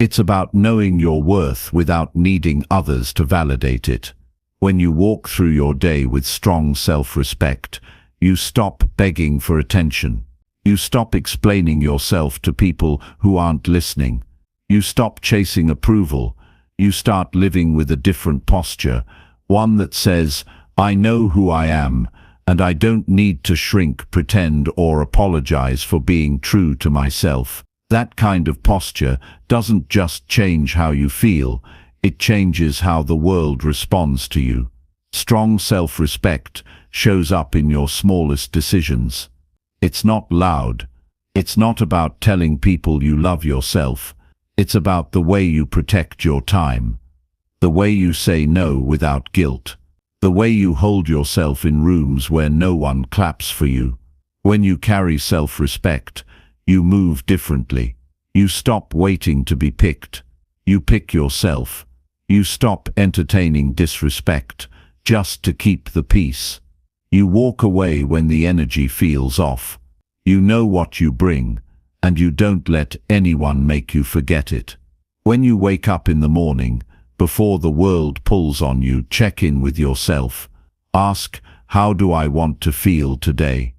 It's about knowing your worth without needing others to validate it. When you walk through your day with strong self-respect, you stop begging for attention. You stop explaining yourself to people who aren't listening. You stop chasing approval. You start living with a different posture, one that says, I know who I am, and I don't need to shrink, pretend, or apologize for being true to myself. That kind of posture doesn't just change how you feel, it changes how the world responds to you. Strong self-respect shows up in your smallest decisions. It's not loud. It's not about telling people you love yourself. It's about the way you protect your time, the way you say no without guilt, the way you hold yourself in rooms where no one claps for you. When you carry self-respect, you move differently. You stop waiting to be picked. You pick yourself. You stop entertaining disrespect just to keep the peace. You walk away when the energy feels off. You know what you bring, and you don't let anyone make you forget it. When you wake up in the morning, before the world pulls on you, check in with yourself. Ask, how do I want to feel today?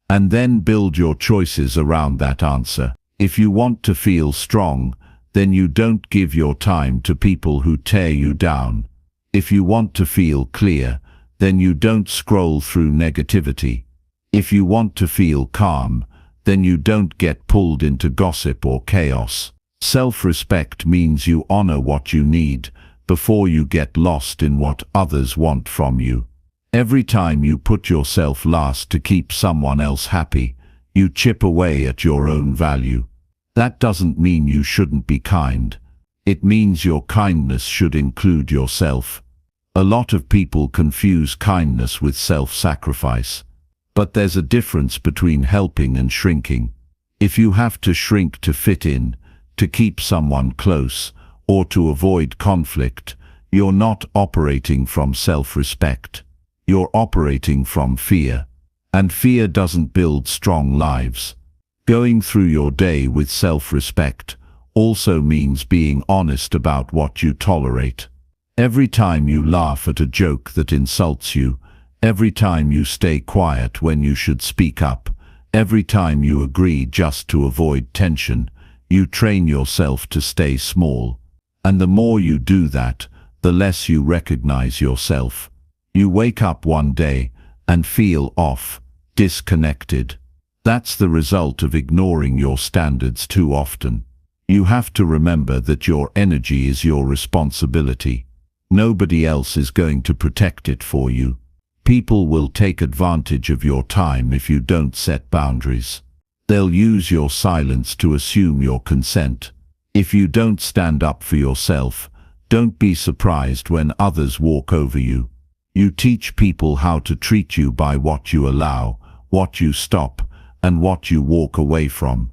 And then build your choices around that answer. If you want to feel strong, then you don't give your time to people who tear you down. If you want to feel clear, then you don't scroll through negativity. If you want to feel calm, then you don't get pulled into gossip or chaos. Self-respect means you honor what you need before you get lost in what others want from you. Every time you put yourself last to keep someone else happy, you chip away at your own value. That doesn't mean you shouldn't be kind. It means your kindness should include yourself. A lot of people confuse kindness with self-sacrifice. But there's a difference between helping and shrinking. If you have to shrink to fit in, to keep someone close, or to avoid conflict, you're not operating from self-respect. You're operating from fear. And fear doesn't build strong lives. Going through your day with self-respect also means being honest about what you tolerate. Every time you laugh at a joke that insults you, every time you stay quiet when you should speak up, every time you agree just to avoid tension, you train yourself to stay small. And the more you do that, the less you recognize yourself. You wake up one day and feel off, disconnected. That's the result of ignoring your standards too often. You have to remember that your energy is your responsibility. Nobody else is going to protect it for you. People will take advantage of your time if you don't set boundaries. They'll use your silence to assume your consent. If you don't stand up for yourself, don't be surprised when others walk over you. You teach people how to treat you by what you allow, what you stop, and what you walk away from.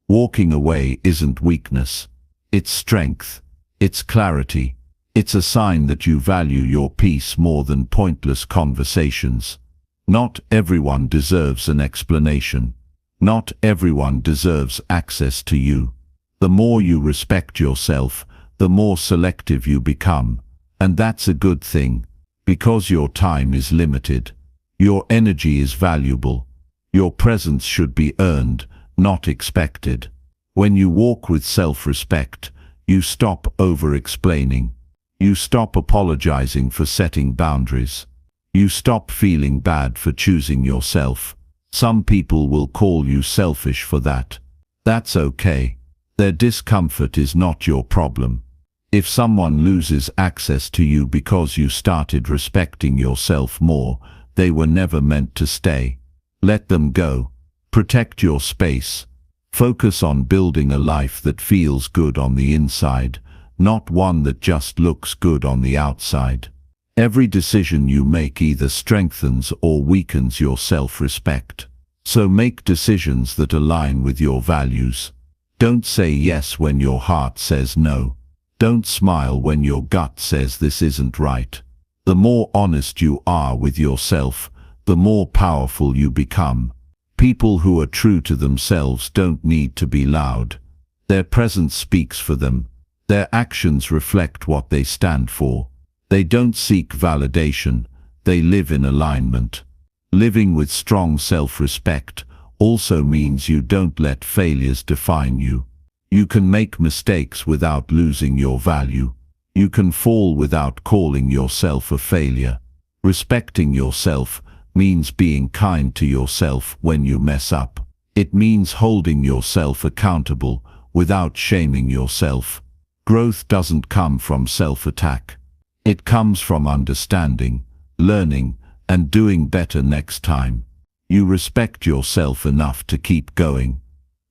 Walking away isn't weakness. It's strength. It's clarity. It's a sign that you value your peace more than pointless conversations. Not everyone deserves an explanation. Not everyone deserves access to you. The more you respect yourself, the more selective you become. And that's a good thing, because your time is limited. Your energy is valuable. Your presence should be earned, not expected. When you walk with self-respect, you stop over-explaining. You stop apologizing for setting boundaries. You stop feeling bad for choosing yourself. Some people will call you selfish for that. That's okay. Their discomfort is not your problem. If someone loses access to you because you started respecting yourself more, they were never meant to stay. Let them go. Protect your space. Focus on building a life that feels good on the inside, not one that just looks good on the outside. Every decision you make either strengthens or weakens your self-respect. So make decisions that align with your values. Don't say yes when your heart says no. Don't smile when your gut says this isn't right. The more honest you are with yourself, the more powerful you become. People who are true to themselves don't need to be loud. Their presence speaks for them. Their actions reflect what they stand for. They don't seek validation, they live in alignment. Living with strong self-respect also means you don't let failures define you. You can make mistakes without losing your value. You can fall without calling yourself a failure. Respecting yourself means being kind to yourself when you mess up. It means holding yourself accountable without shaming yourself. Growth doesn't come from self-attack. It comes from understanding, learning, and doing better next time. You respect yourself enough to keep going.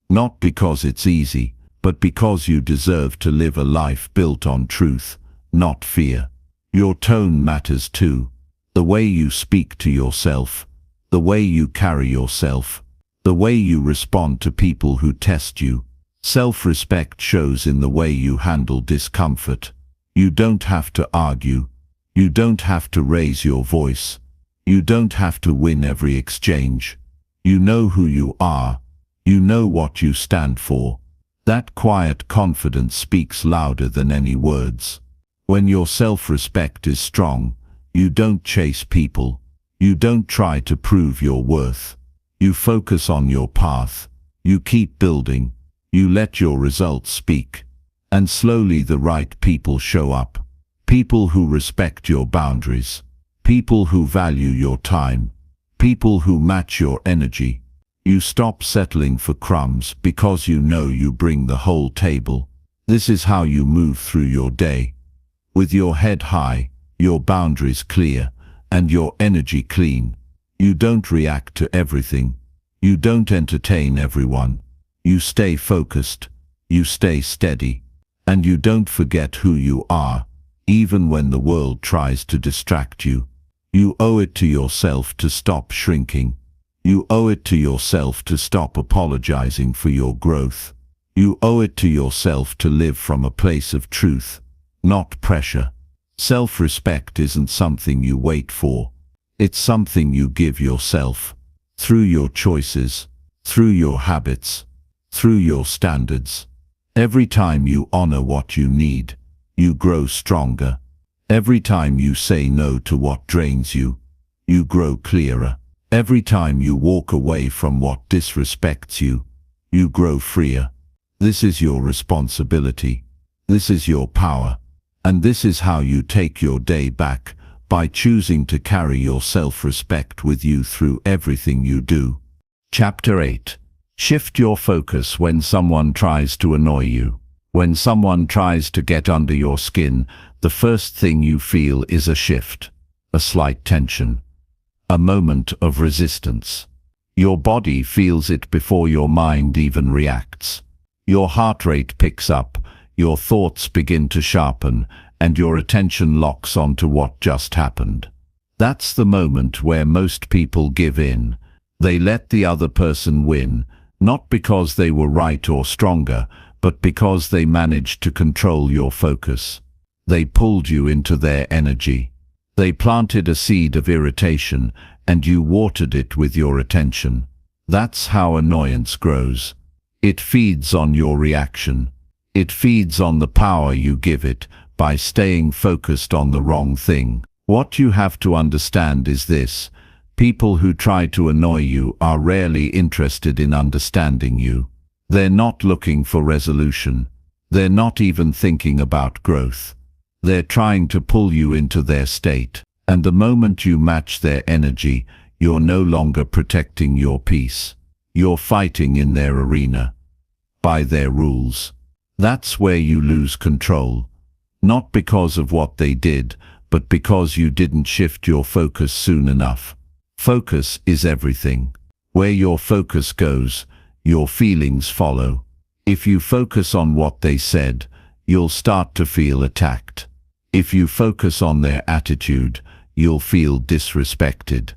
Not because it's easy, but because you deserve to live a life built on truth, not fear. Your tone matters too. The way you speak to yourself, the way you carry yourself, the way you respond to people who test you. Self-respect shows in the way you handle discomfort. You don't have to argue. You don't have to raise your voice. You don't have to win every exchange. You know who you are. You know what you stand for. That quiet confidence speaks louder than any words. When your self-respect is strong, you don't chase people. You don't try to prove your worth. You focus on your path. You keep building. You let your results speak. And slowly the right people show up. People who respect your boundaries. People who value your time. People who match your energy. You stop settling for crumbs because you know you bring the whole table. This is how you move through your day. With your head high, your boundaries clear, and your energy clean. You don't react to everything. You don't entertain everyone. You stay focused. You stay steady. And you don't forget who you are, even when the world tries to distract you. You owe it to yourself to stop shrinking. You owe it to yourself to stop apologizing for your growth. You owe it to yourself to live from a place of truth, not pressure. Self-respect isn't something you wait for. It's something you give yourself, through your choices, through your habits, through your standards. Every time you honor what you need, you grow stronger. Every time you say no to what drains you, you grow clearer. Every time you walk away from what disrespects you, you grow freer. This is your responsibility. This is your power. And this is how you take your day back, by choosing to carry your self-respect with you through everything you do. Chapter 8. Shift your focus when someone tries to annoy you. When someone tries to get under your skin, the first thing you feel is a shift, a slight tension, a moment of resistance. Your body feels it before your mind even reacts. Your heart rate picks up, your thoughts begin to sharpen, and your attention locks onto what just happened. That's the moment where most people give in. They let the other person win, not because they were right or stronger, but because they managed to control your focus. They pulled you into their energy. They planted a seed of irritation, and you watered it with your attention. That's how annoyance grows. It feeds on your reaction. It feeds on the power you give it by staying focused on the wrong thing. What you have to understand is this: people who try to annoy you are rarely interested in understanding you. They're not looking for resolution. They're not even thinking about growth. They're trying to pull you into their state. And the moment you match their energy, you're no longer protecting your peace. You're fighting in their arena, by their rules. That's where you lose control. Not because of what they did, but because you didn't shift your focus soon enough. Focus is everything. Where your focus goes, your feelings follow. If you focus on what they said, you'll start to feel attacked. If you focus on their attitude, you'll feel disrespected.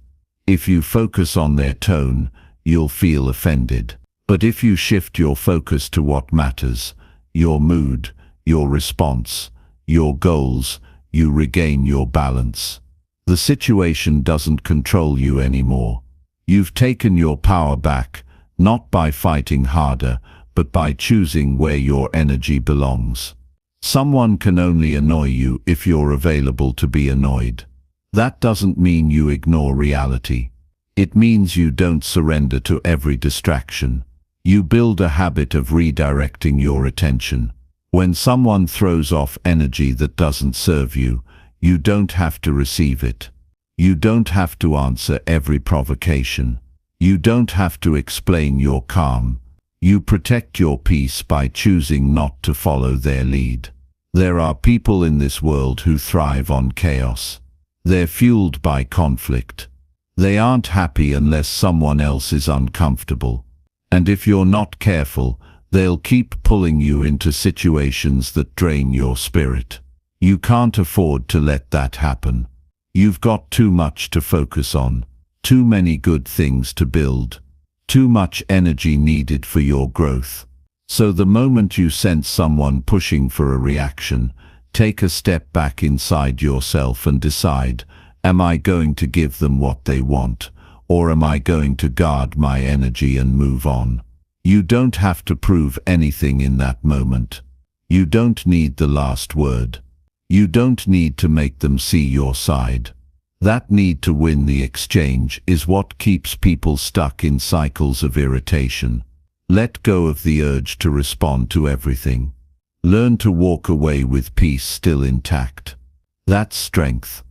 If you focus on their tone, you'll feel offended. But if you shift your focus to what matters, your mood, your response, your goals, you regain your balance. The situation doesn't control you anymore. You've taken your power back, not by fighting harder, but by choosing where your energy belongs. Someone can only annoy you if you're available to be annoyed. That doesn't mean you ignore reality. It means you don't surrender to every distraction. You build a habit of redirecting your attention. When someone throws off energy that doesn't serve you, you don't have to receive it. You don't have to answer every provocation. You don't have to explain your calm. You protect your peace by choosing not to follow their lead. There are people in this world who thrive on chaos. They're fueled by conflict. They aren't happy unless someone else is uncomfortable. And if you're not careful, they'll keep pulling you into situations that drain your spirit. You can't afford to let that happen. You've got too much to focus on, too many good things to build, too much energy needed for your growth. So the moment you sense someone pushing for a reaction, take a step back inside yourself and decide, am I going to give them what they want, or am I going to guard my energy and move on? You don't have to prove anything in that moment. You don't need the last word. You don't need to make them see your side. That need to win the exchange is what keeps people stuck in cycles of irritation. Let go of the urge to respond to everything. Learn to walk away with peace still intact. That's strength.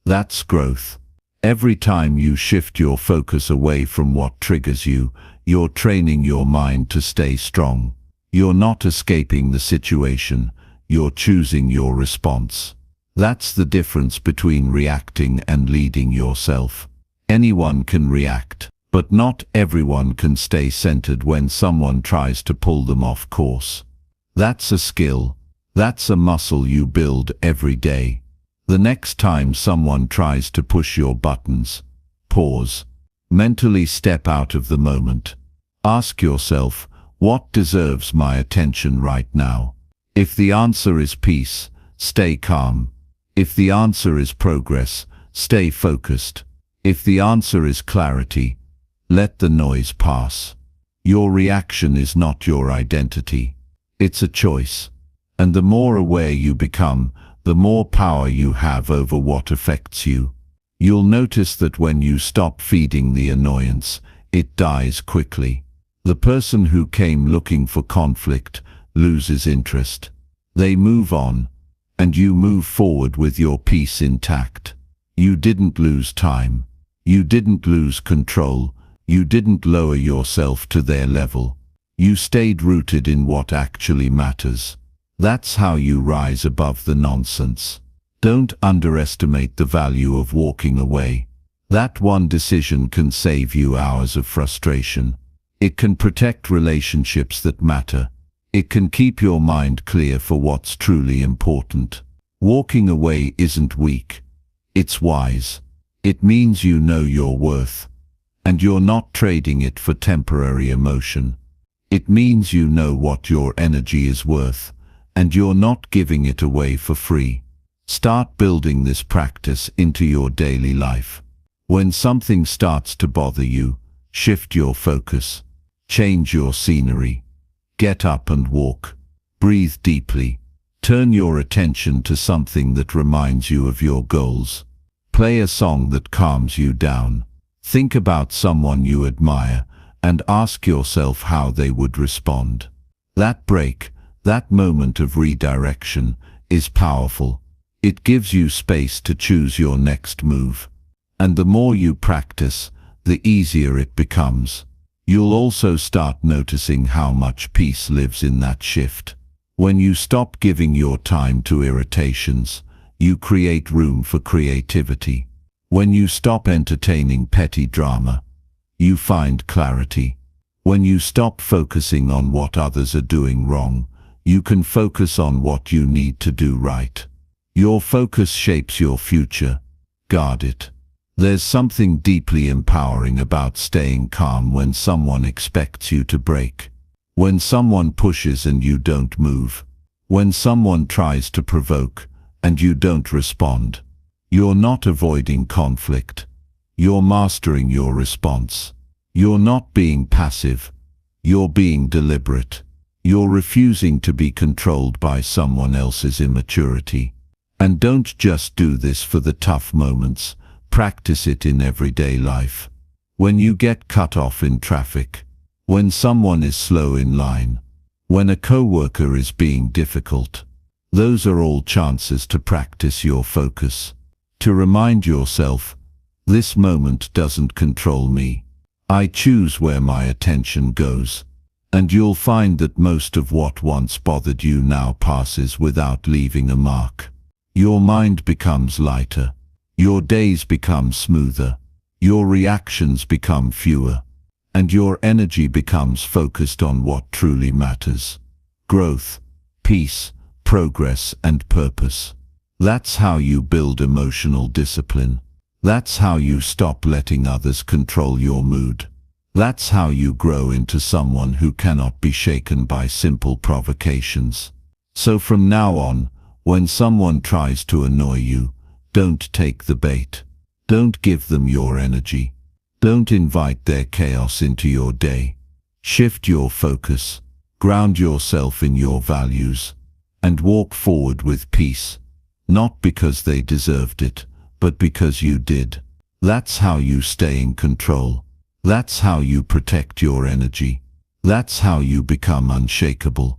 That's growth. Every time you shift your focus away from what triggers you, you're training your mind to stay strong. You're not escaping the situation, you're choosing your response. That's the difference between reacting and leading yourself. Anyone can react, but not everyone can stay centered when someone tries to pull them off course. That's a skill. That's a muscle you build every day. The next time someone tries to push your buttons, pause. Mentally step out of the moment. Ask yourself, what deserves my attention right now? If the answer is peace, stay calm. If the answer is progress, stay focused. If the answer is clarity, let the noise pass. Your reaction is not your identity. It's a choice. And the more aware you become, the more power you have over what affects you. You'll notice that when you stop feeding the annoyance, it dies quickly. The person who came looking for conflict loses interest. They move on, and you move forward with your peace intact. You didn't lose time. You didn't lose control. You didn't lower yourself to their level. You stayed rooted in what actually matters. That's how you rise above the nonsense. Don't underestimate the value of walking away. That one decision can save you hours of frustration. It can protect relationships that matter. It can keep your mind clear for what's truly important. Walking away isn't weak. It's wise. It means you know your worth, and you're not trading it for temporary emotion. It means you know what your energy is worth, and you're not giving it away for free. Start building this practice into your daily life. When something starts to bother you, shift your focus. Change your scenery. Get up and walk. Breathe deeply. Turn your attention to something that reminds you of your goals. Play a song that calms you down. Think about someone you admire and ask yourself how they would respond. That break, that moment of redirection, is powerful. It gives you space to choose your next move. And the more you practice, the easier it becomes. You'll also start noticing how much peace lives in that shift. When you stop giving your time to irritations, you create room for creativity. When you stop entertaining petty drama, you find clarity. When you stop focusing on what others are doing wrong, you can focus on what you need to do right. Your focus shapes your future. Guard it. There's something deeply empowering about staying calm when someone expects you to break. When someone pushes and you don't move. When someone tries to provoke and you don't respond. You're not avoiding conflict. You're mastering your response. You're not being passive. You're being deliberate. You're refusing to be controlled by someone else's immaturity. And don't just do this for the tough moments. Practice it in everyday life. When you get cut off in traffic, when someone is slow in line, when a coworker is being difficult, those are all chances to practice your focus. To remind yourself, this moment doesn't control me. I choose where my attention goes. And you'll find that most of what once bothered you now passes without leaving a mark. Your mind becomes lighter. Your days become smoother, your reactions become fewer, and your energy becomes focused on what truly matters. Growth, peace, progress, and purpose. That's how you build emotional discipline. That's how you stop letting others control your mood. That's how you grow into someone who cannot be shaken by simple provocations. So from now on, when someone tries to annoy you, don't take the bait. Don't give them your energy. Don't invite their chaos into your day. Shift your focus, ground yourself in your values, and walk forward with peace. Not because they deserved it, but because you did. That's how you stay in control. That's how you protect your energy. That's how you become unshakable.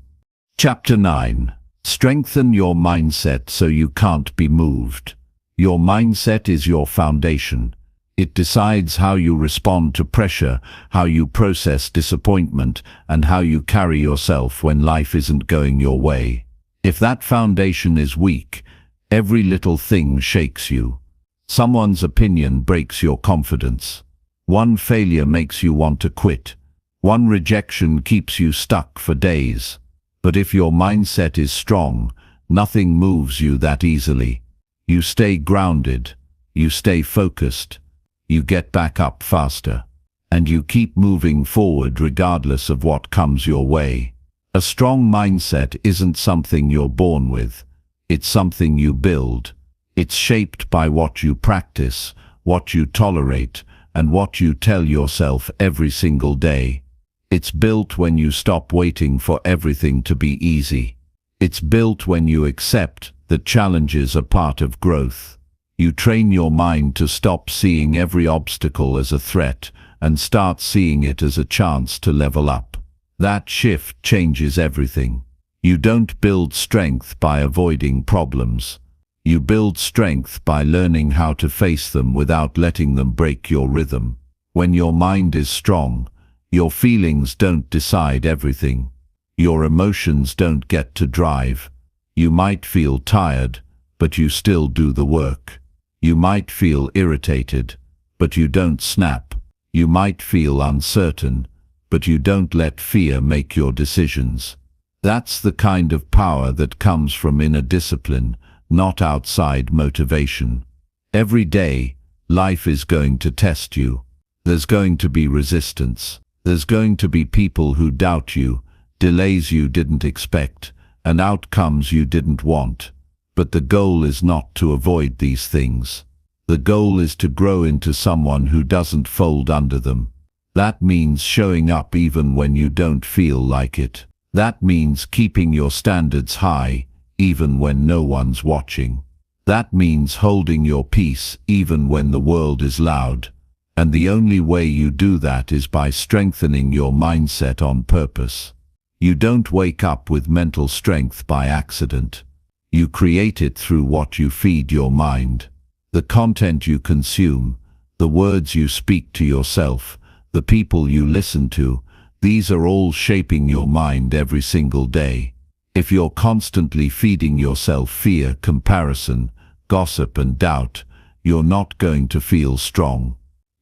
Chapter 9. Strengthen your mindset so you can't be moved. Your mindset is your foundation. It decides how you respond to pressure, how you process disappointment, and how you carry yourself when life isn't going your way. If that foundation is weak, every little thing shakes you. Someone's opinion breaks your confidence. One failure makes you want to quit. One rejection keeps you stuck for days. But if your mindset is strong, nothing moves you that easily. You stay grounded, you stay focused, you get back up faster, and you keep moving forward regardless of what comes your way. A strong mindset isn't something you're born with. It's something you build. It's shaped by what you practice, what you tolerate, and what you tell yourself every single day. It's built when you stop waiting for everything to be easy. It's built when you accept that challenges are part of growth. You train your mind to stop seeing every obstacle as a threat and start seeing it as a chance to level up. That shift changes everything. You don't build strength by avoiding problems. You build strength by learning how to face them without letting them break your rhythm. When your mind is strong, your feelings don't decide everything. Your emotions don't get to drive. You might feel tired, but you still do the work. You might feel irritated, but you don't snap. You might feel uncertain, but you don't let fear make your decisions. That's the kind of power that comes from inner discipline, not outside motivation. Every day, life is going to test you. There's going to be resistance. There's going to be people who doubt you, delays you didn't expect, and outcomes you didn't want. But the goal is not to avoid these things. The goal is to grow into someone who doesn't fold under them. That means showing up even when you don't feel like it. That means keeping your standards high, even when no one's watching. That means holding your peace even when the world is loud. And the only way you do that is by strengthening your mindset on purpose. You don't wake up with mental strength by accident. You create it through what you feed your mind. The content you consume, the words you speak to yourself, the people you listen to, these are all shaping your mind every single day. If you're constantly feeding yourself fear, comparison, gossip and doubt, you're not going to feel strong.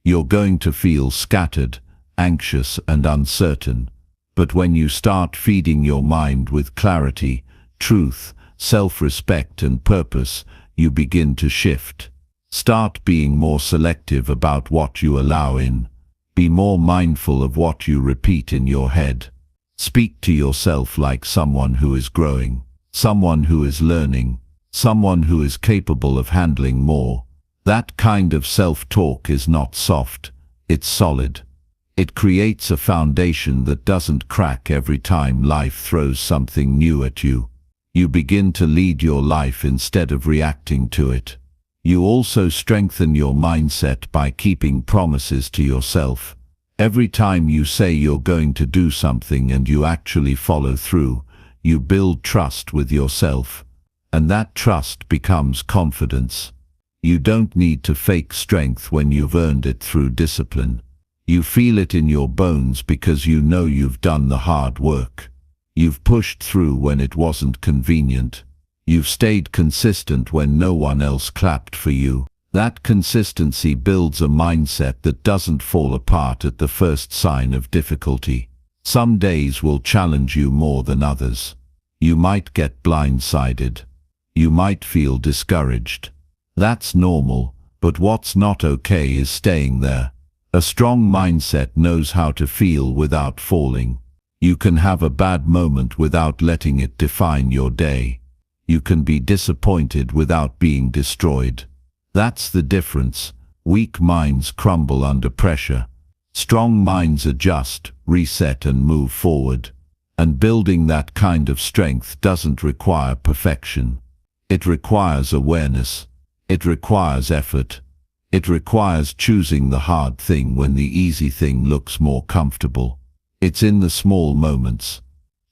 You're going to feel scattered, anxious and uncertain. But when you start feeding your mind with clarity, truth, self-respect and purpose, you begin to shift. Start being more selective about what you allow in. Be more mindful of what you repeat in your head. Speak to yourself like someone who is growing, someone who is learning, someone who is capable of handling more. That kind of self-talk is not soft, it's solid. It creates a foundation that doesn't crack every time life throws something new at you. You begin to lead your life instead of reacting to it. You also strengthen your mindset by keeping promises to yourself. Every time you say you're going to do something and you actually follow through, you build trust with yourself. And that trust becomes confidence. You don't need to fake strength when you've earned it through discipline. You feel it in your bones because you know you've done the hard work. You've pushed through when it wasn't convenient. You've stayed consistent when no one else clapped for you. That consistency builds a mindset that doesn't fall apart at the first sign of difficulty. Some days will challenge you more than others. You might get blindsided. You might feel discouraged. That's normal, but what's not okay is staying there. A strong mindset knows how to feel without falling. You can have a bad moment without letting it define your day. You can be disappointed without being destroyed. That's the difference. Weak minds crumble under pressure. Strong minds adjust, reset and move forward. And building that kind of strength doesn't require perfection. It requires awareness. It requires effort. It requires choosing the hard thing when the easy thing looks more comfortable. It's in the small moments.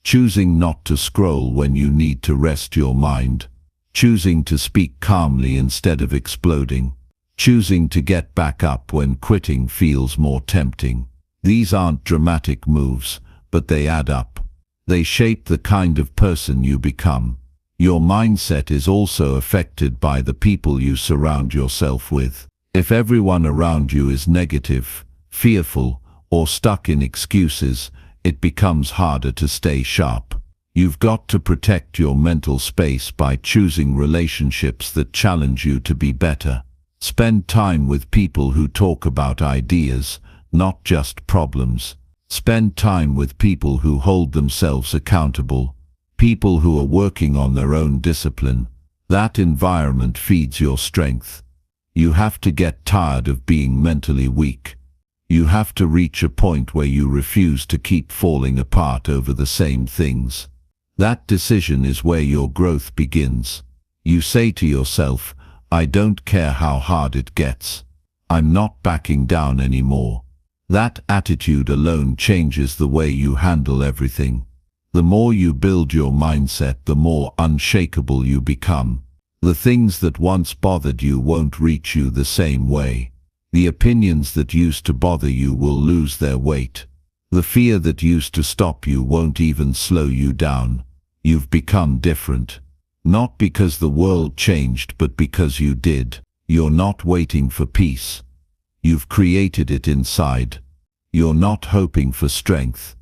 Choosing not to scroll when you need to rest your mind. Choosing to speak calmly instead of exploding. Choosing to get back up when quitting feels more tempting. These aren't dramatic moves, but they add up. They shape the kind of person you become. Your mindset is also affected by the people you surround yourself with. If everyone around you is negative, fearful, or stuck in excuses, it becomes harder to stay sharp. You've got to protect your mental space by choosing relationships that challenge you to be better. Spend time with people who talk about ideas, not just problems. Spend time with people who hold themselves accountable, people who are working on their own discipline. That environment feeds your strength. You have to get tired of being mentally weak. You have to reach a point where you refuse to keep falling apart over the same things. That decision is where your growth begins. You say to yourself, I don't care how hard it gets. I'm not backing down anymore. That attitude alone changes the way you handle everything. The more you build your mindset, the more unshakable you become. The things that once bothered you won't reach you the same way. The opinions that used to bother you will lose their weight. The fear that used to stop you won't even slow you down. You've become different. Not because the world changed, but because you did. You're not waiting for peace. You've created it inside. You're not hoping for strength.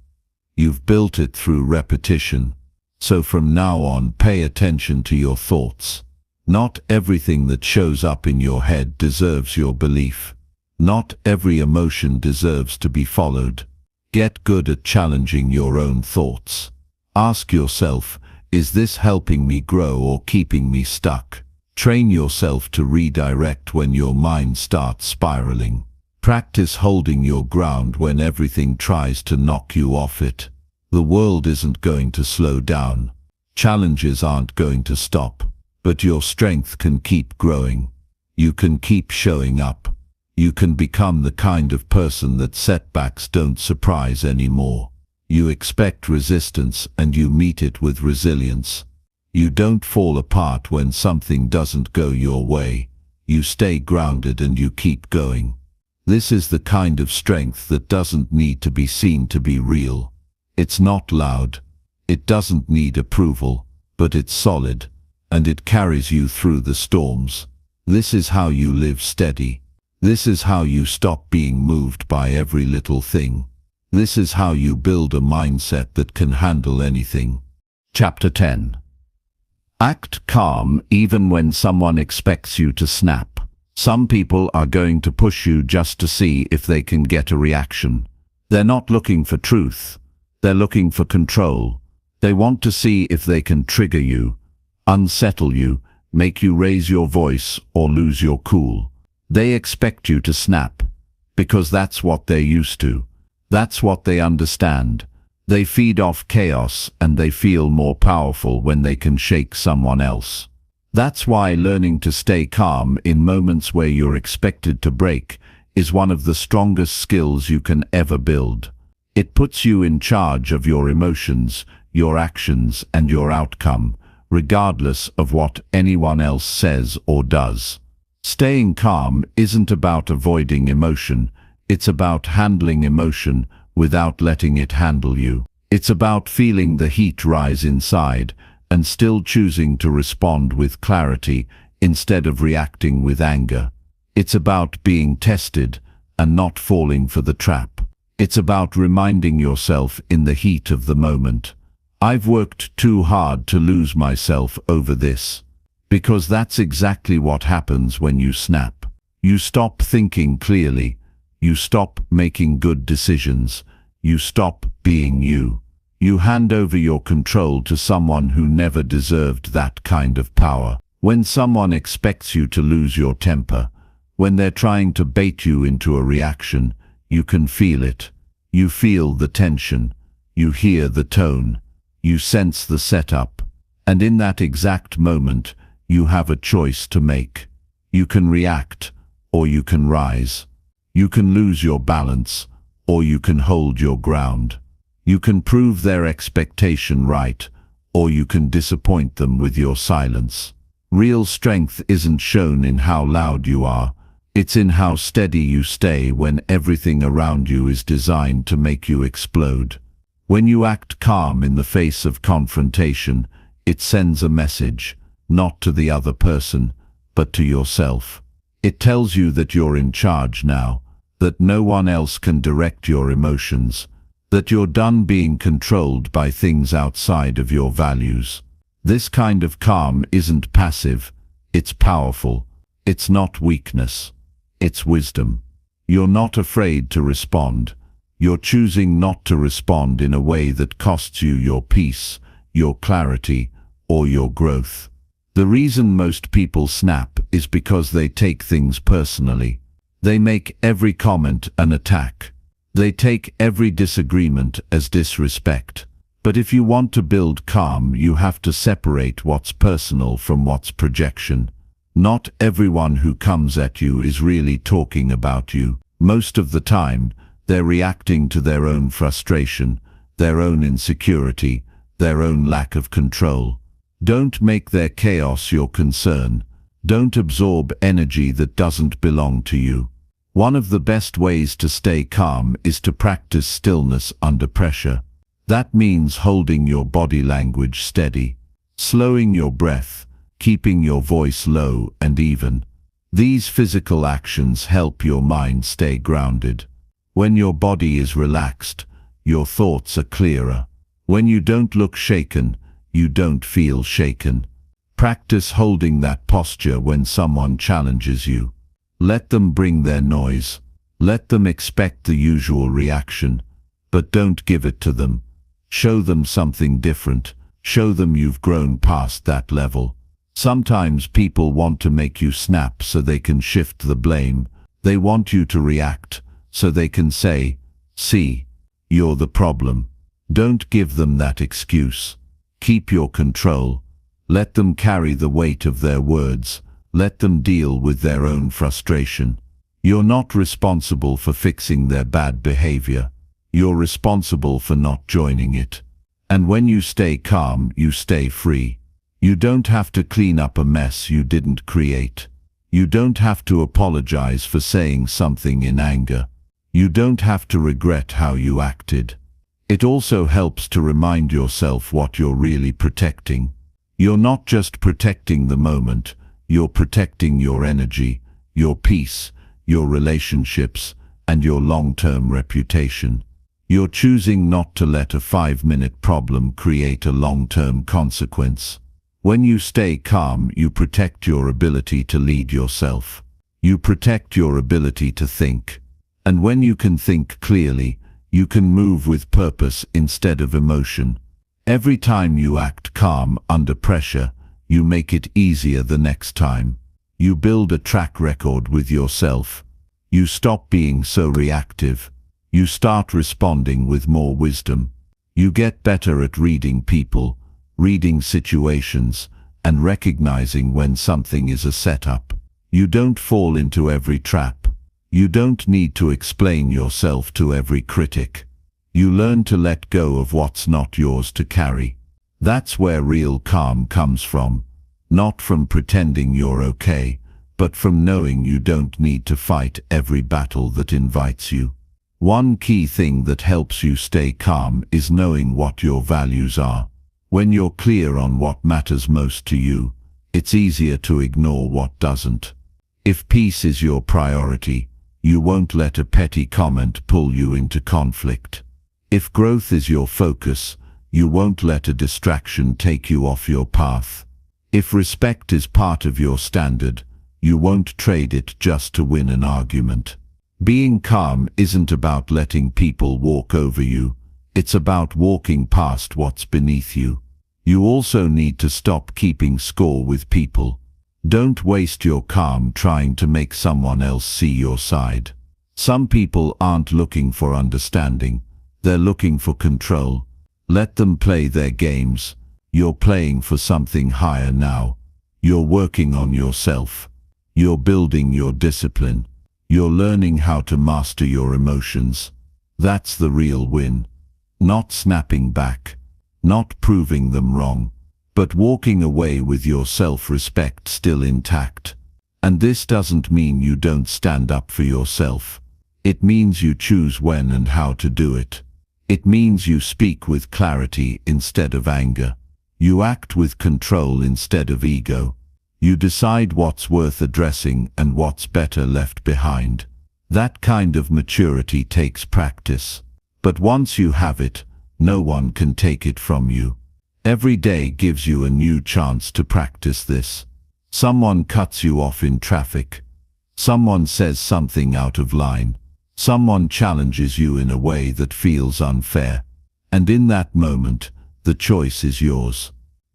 You've built it through repetition. So from now on, pay attention to your thoughts. Not everything that shows up in your head deserves your belief. Not every emotion deserves to be followed. Get good at challenging your own thoughts. Ask yourself, is this helping me grow or keeping me stuck? Train yourself to redirect when your mind starts spiraling. Practice holding your ground when everything tries to knock you off it. The world isn't going to slow down. Challenges aren't going to stop. But your strength can keep growing. You can keep showing up. You can become the kind of person that setbacks don't surprise anymore. You expect resistance and you meet it with resilience. You don't fall apart when something doesn't go your way. You stay grounded and you keep going. This is the kind of strength that doesn't need to be seen to be real. It's not loud. It doesn't need approval, but it's solid, and it carries you through the storms. This is how you live steady. This is how you stop being moved by every little thing. This is how you build a mindset that can handle anything. Chapter 10. Act calm even when someone expects you to snap. Some people are going to push you just to see if they can get a reaction. They're not looking for truth. They're looking for control. They want to see if they can trigger you, unsettle you, make you raise your voice or lose your cool. They expect you to snap, because that's what they're used to. That's what they understand. They feed off chaos and they feel more powerful when they can shake someone else. That's why learning to stay calm in moments where you're expected to break is one of the strongest skills you can ever build. It puts you in charge of your emotions, your actions, and your outcome, regardless of what anyone else says or does. Staying calm isn't about avoiding emotion. It's about handling emotion without letting it handle you. It's about feeling the heat rise inside and still choosing to respond with clarity instead of reacting with anger. It's about being tested and not falling for the trap. It's about reminding yourself in the heat of the moment, I've worked too hard to lose myself over this. Because that's exactly what happens when you snap. You stop thinking clearly. You stop making good decisions. You stop being you. You hand over your control to someone who never deserved that kind of power. When someone expects you to lose your temper, when they're trying to bait you into a reaction, you can feel it. You feel the tension. You hear the tone. You sense the setup. And in that exact moment, you have a choice to make. You can react, or you can rise. You can lose your balance, or you can hold your ground. You can prove their expectation right, or you can disappoint them with your silence. Real strength isn't shown in how loud you are, it's in how steady you stay when everything around you is designed to make you explode. When you act calm in the face of confrontation, it sends a message, not to the other person, but to yourself. It tells you that you're in charge now, that no one else can direct your emotions, that you're done being controlled by things outside of your values. This kind of calm isn't passive, it's powerful. It's not weakness, it's wisdom. You're not afraid to respond. You're choosing not to respond in a way that costs you your peace, your clarity, or your growth. The reason most people snap is because they take things personally. They make every comment an attack. They take every disagreement as disrespect. But if you want to build calm, you have to separate what's personal from what's projection. Not everyone who comes at you is really talking about you. Most of the time, they're reacting to their own frustration, their own insecurity, their own lack of control. Don't make their chaos your concern. Don't absorb energy that doesn't belong to you. One of the best ways to stay calm is to practice stillness under pressure. That means holding your body language steady, slowing your breath, keeping your voice low and even. These physical actions help your mind stay grounded. When your body is relaxed, your thoughts are clearer. When you don't look shaken, you don't feel shaken. Practice holding that posture when someone challenges you. Let them bring their noise. Let them expect the usual reaction, but don't give it to them. Show them something different. Show them you've grown past that level. Sometimes people want to make you snap so they can shift the blame. They want you to react so they can say, "See, you're the problem." Don't give them that excuse. Keep your control. Let them carry the weight of their words. Let them deal with their own frustration. You're not responsible for fixing their bad behavior. You're responsible for not joining it. And when you stay calm, you stay free. You don't have to clean up a mess you didn't create. You don't have to apologize for saying something in anger. You don't have to regret how you acted. It also helps to remind yourself what you're really protecting. You're not just protecting the moment, you're protecting your energy, your peace, your relationships, and your long-term reputation. You're choosing not to let a 5-minute problem create a long-term consequence. When you stay calm, you protect your ability to lead yourself. You protect your ability to think. And when you can think clearly, you can move with purpose instead of emotion. Every time you act calm under pressure, you make it easier the next time. You build a track record with yourself. You stop being so reactive. You start responding with more wisdom. You get better at reading people, reading situations, and recognizing when something is a setup. You don't fall into every trap. You don't need to explain yourself to every critic. You learn to let go of what's not yours to carry. That's where real calm comes from. Not from pretending you're okay, but from knowing you don't need to fight every battle that invites you. One key thing that helps you stay calm is knowing what your values are. When you're clear on what matters most to you, it's easier to ignore what doesn't. If peace is your priority, you won't let a petty comment pull you into conflict. If growth is your focus, you won't let a distraction take you off your path. If respect is part of your standard, you won't trade it just to win an argument. Being calm isn't about letting people walk over you. It's about walking past what's beneath you. You also need to stop keeping score with people. Don't waste your calm trying to make someone else see your side. Some people aren't looking for understanding. They're looking for control. Let them play their games. You're playing for something higher now. You're working on yourself. You're building your discipline. You're learning how to master your emotions. That's the real win. Not snapping back, not proving them wrong, but walking away with your self-respect still intact. And this doesn't mean you don't stand up for yourself. It means you choose when and how to do it. It means you speak with clarity instead of anger. You act with control instead of ego. You decide what's worth addressing and what's better left behind. That kind of maturity takes practice. But once you have it, no one can take it from you. Every day gives you a new chance to practice this. Someone cuts you off in traffic. Someone says something out of line. Someone challenges you in a way that feels unfair. And in that moment, the choice is yours.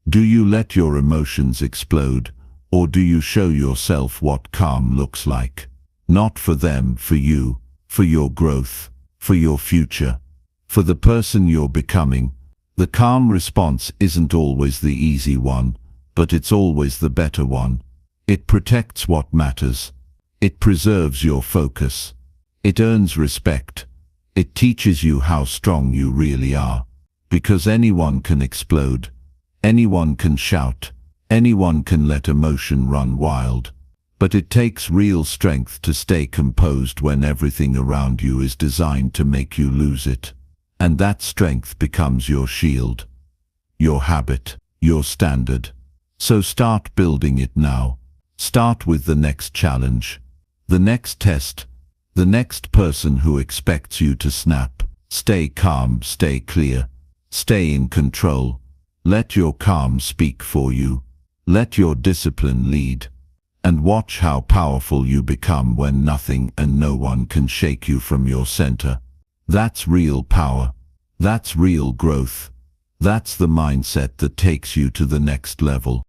Do you let your emotions explode, or do you show yourself what calm looks like? Not for them, for you, for your growth, for your future, for the person you're becoming. The calm response isn't always the easy one, but it's always the better one. It protects what matters. It preserves your focus. It earns respect. It teaches you how strong you really are. Because anyone can explode. Anyone can shout. Anyone can let emotion run wild. But it takes real strength to stay composed when everything around you is designed to make you lose it. And that strength becomes your shield, your habit, your standard. So start building it now. Start with the next challenge, the next test, the next person who expects you to snap. Stay calm, stay clear, stay in control. Let your calm speak for you. Let your discipline lead. And watch how powerful you become when nothing and no one can shake you from your center. That's real power. That's real growth. That's the mindset that takes you to the next level.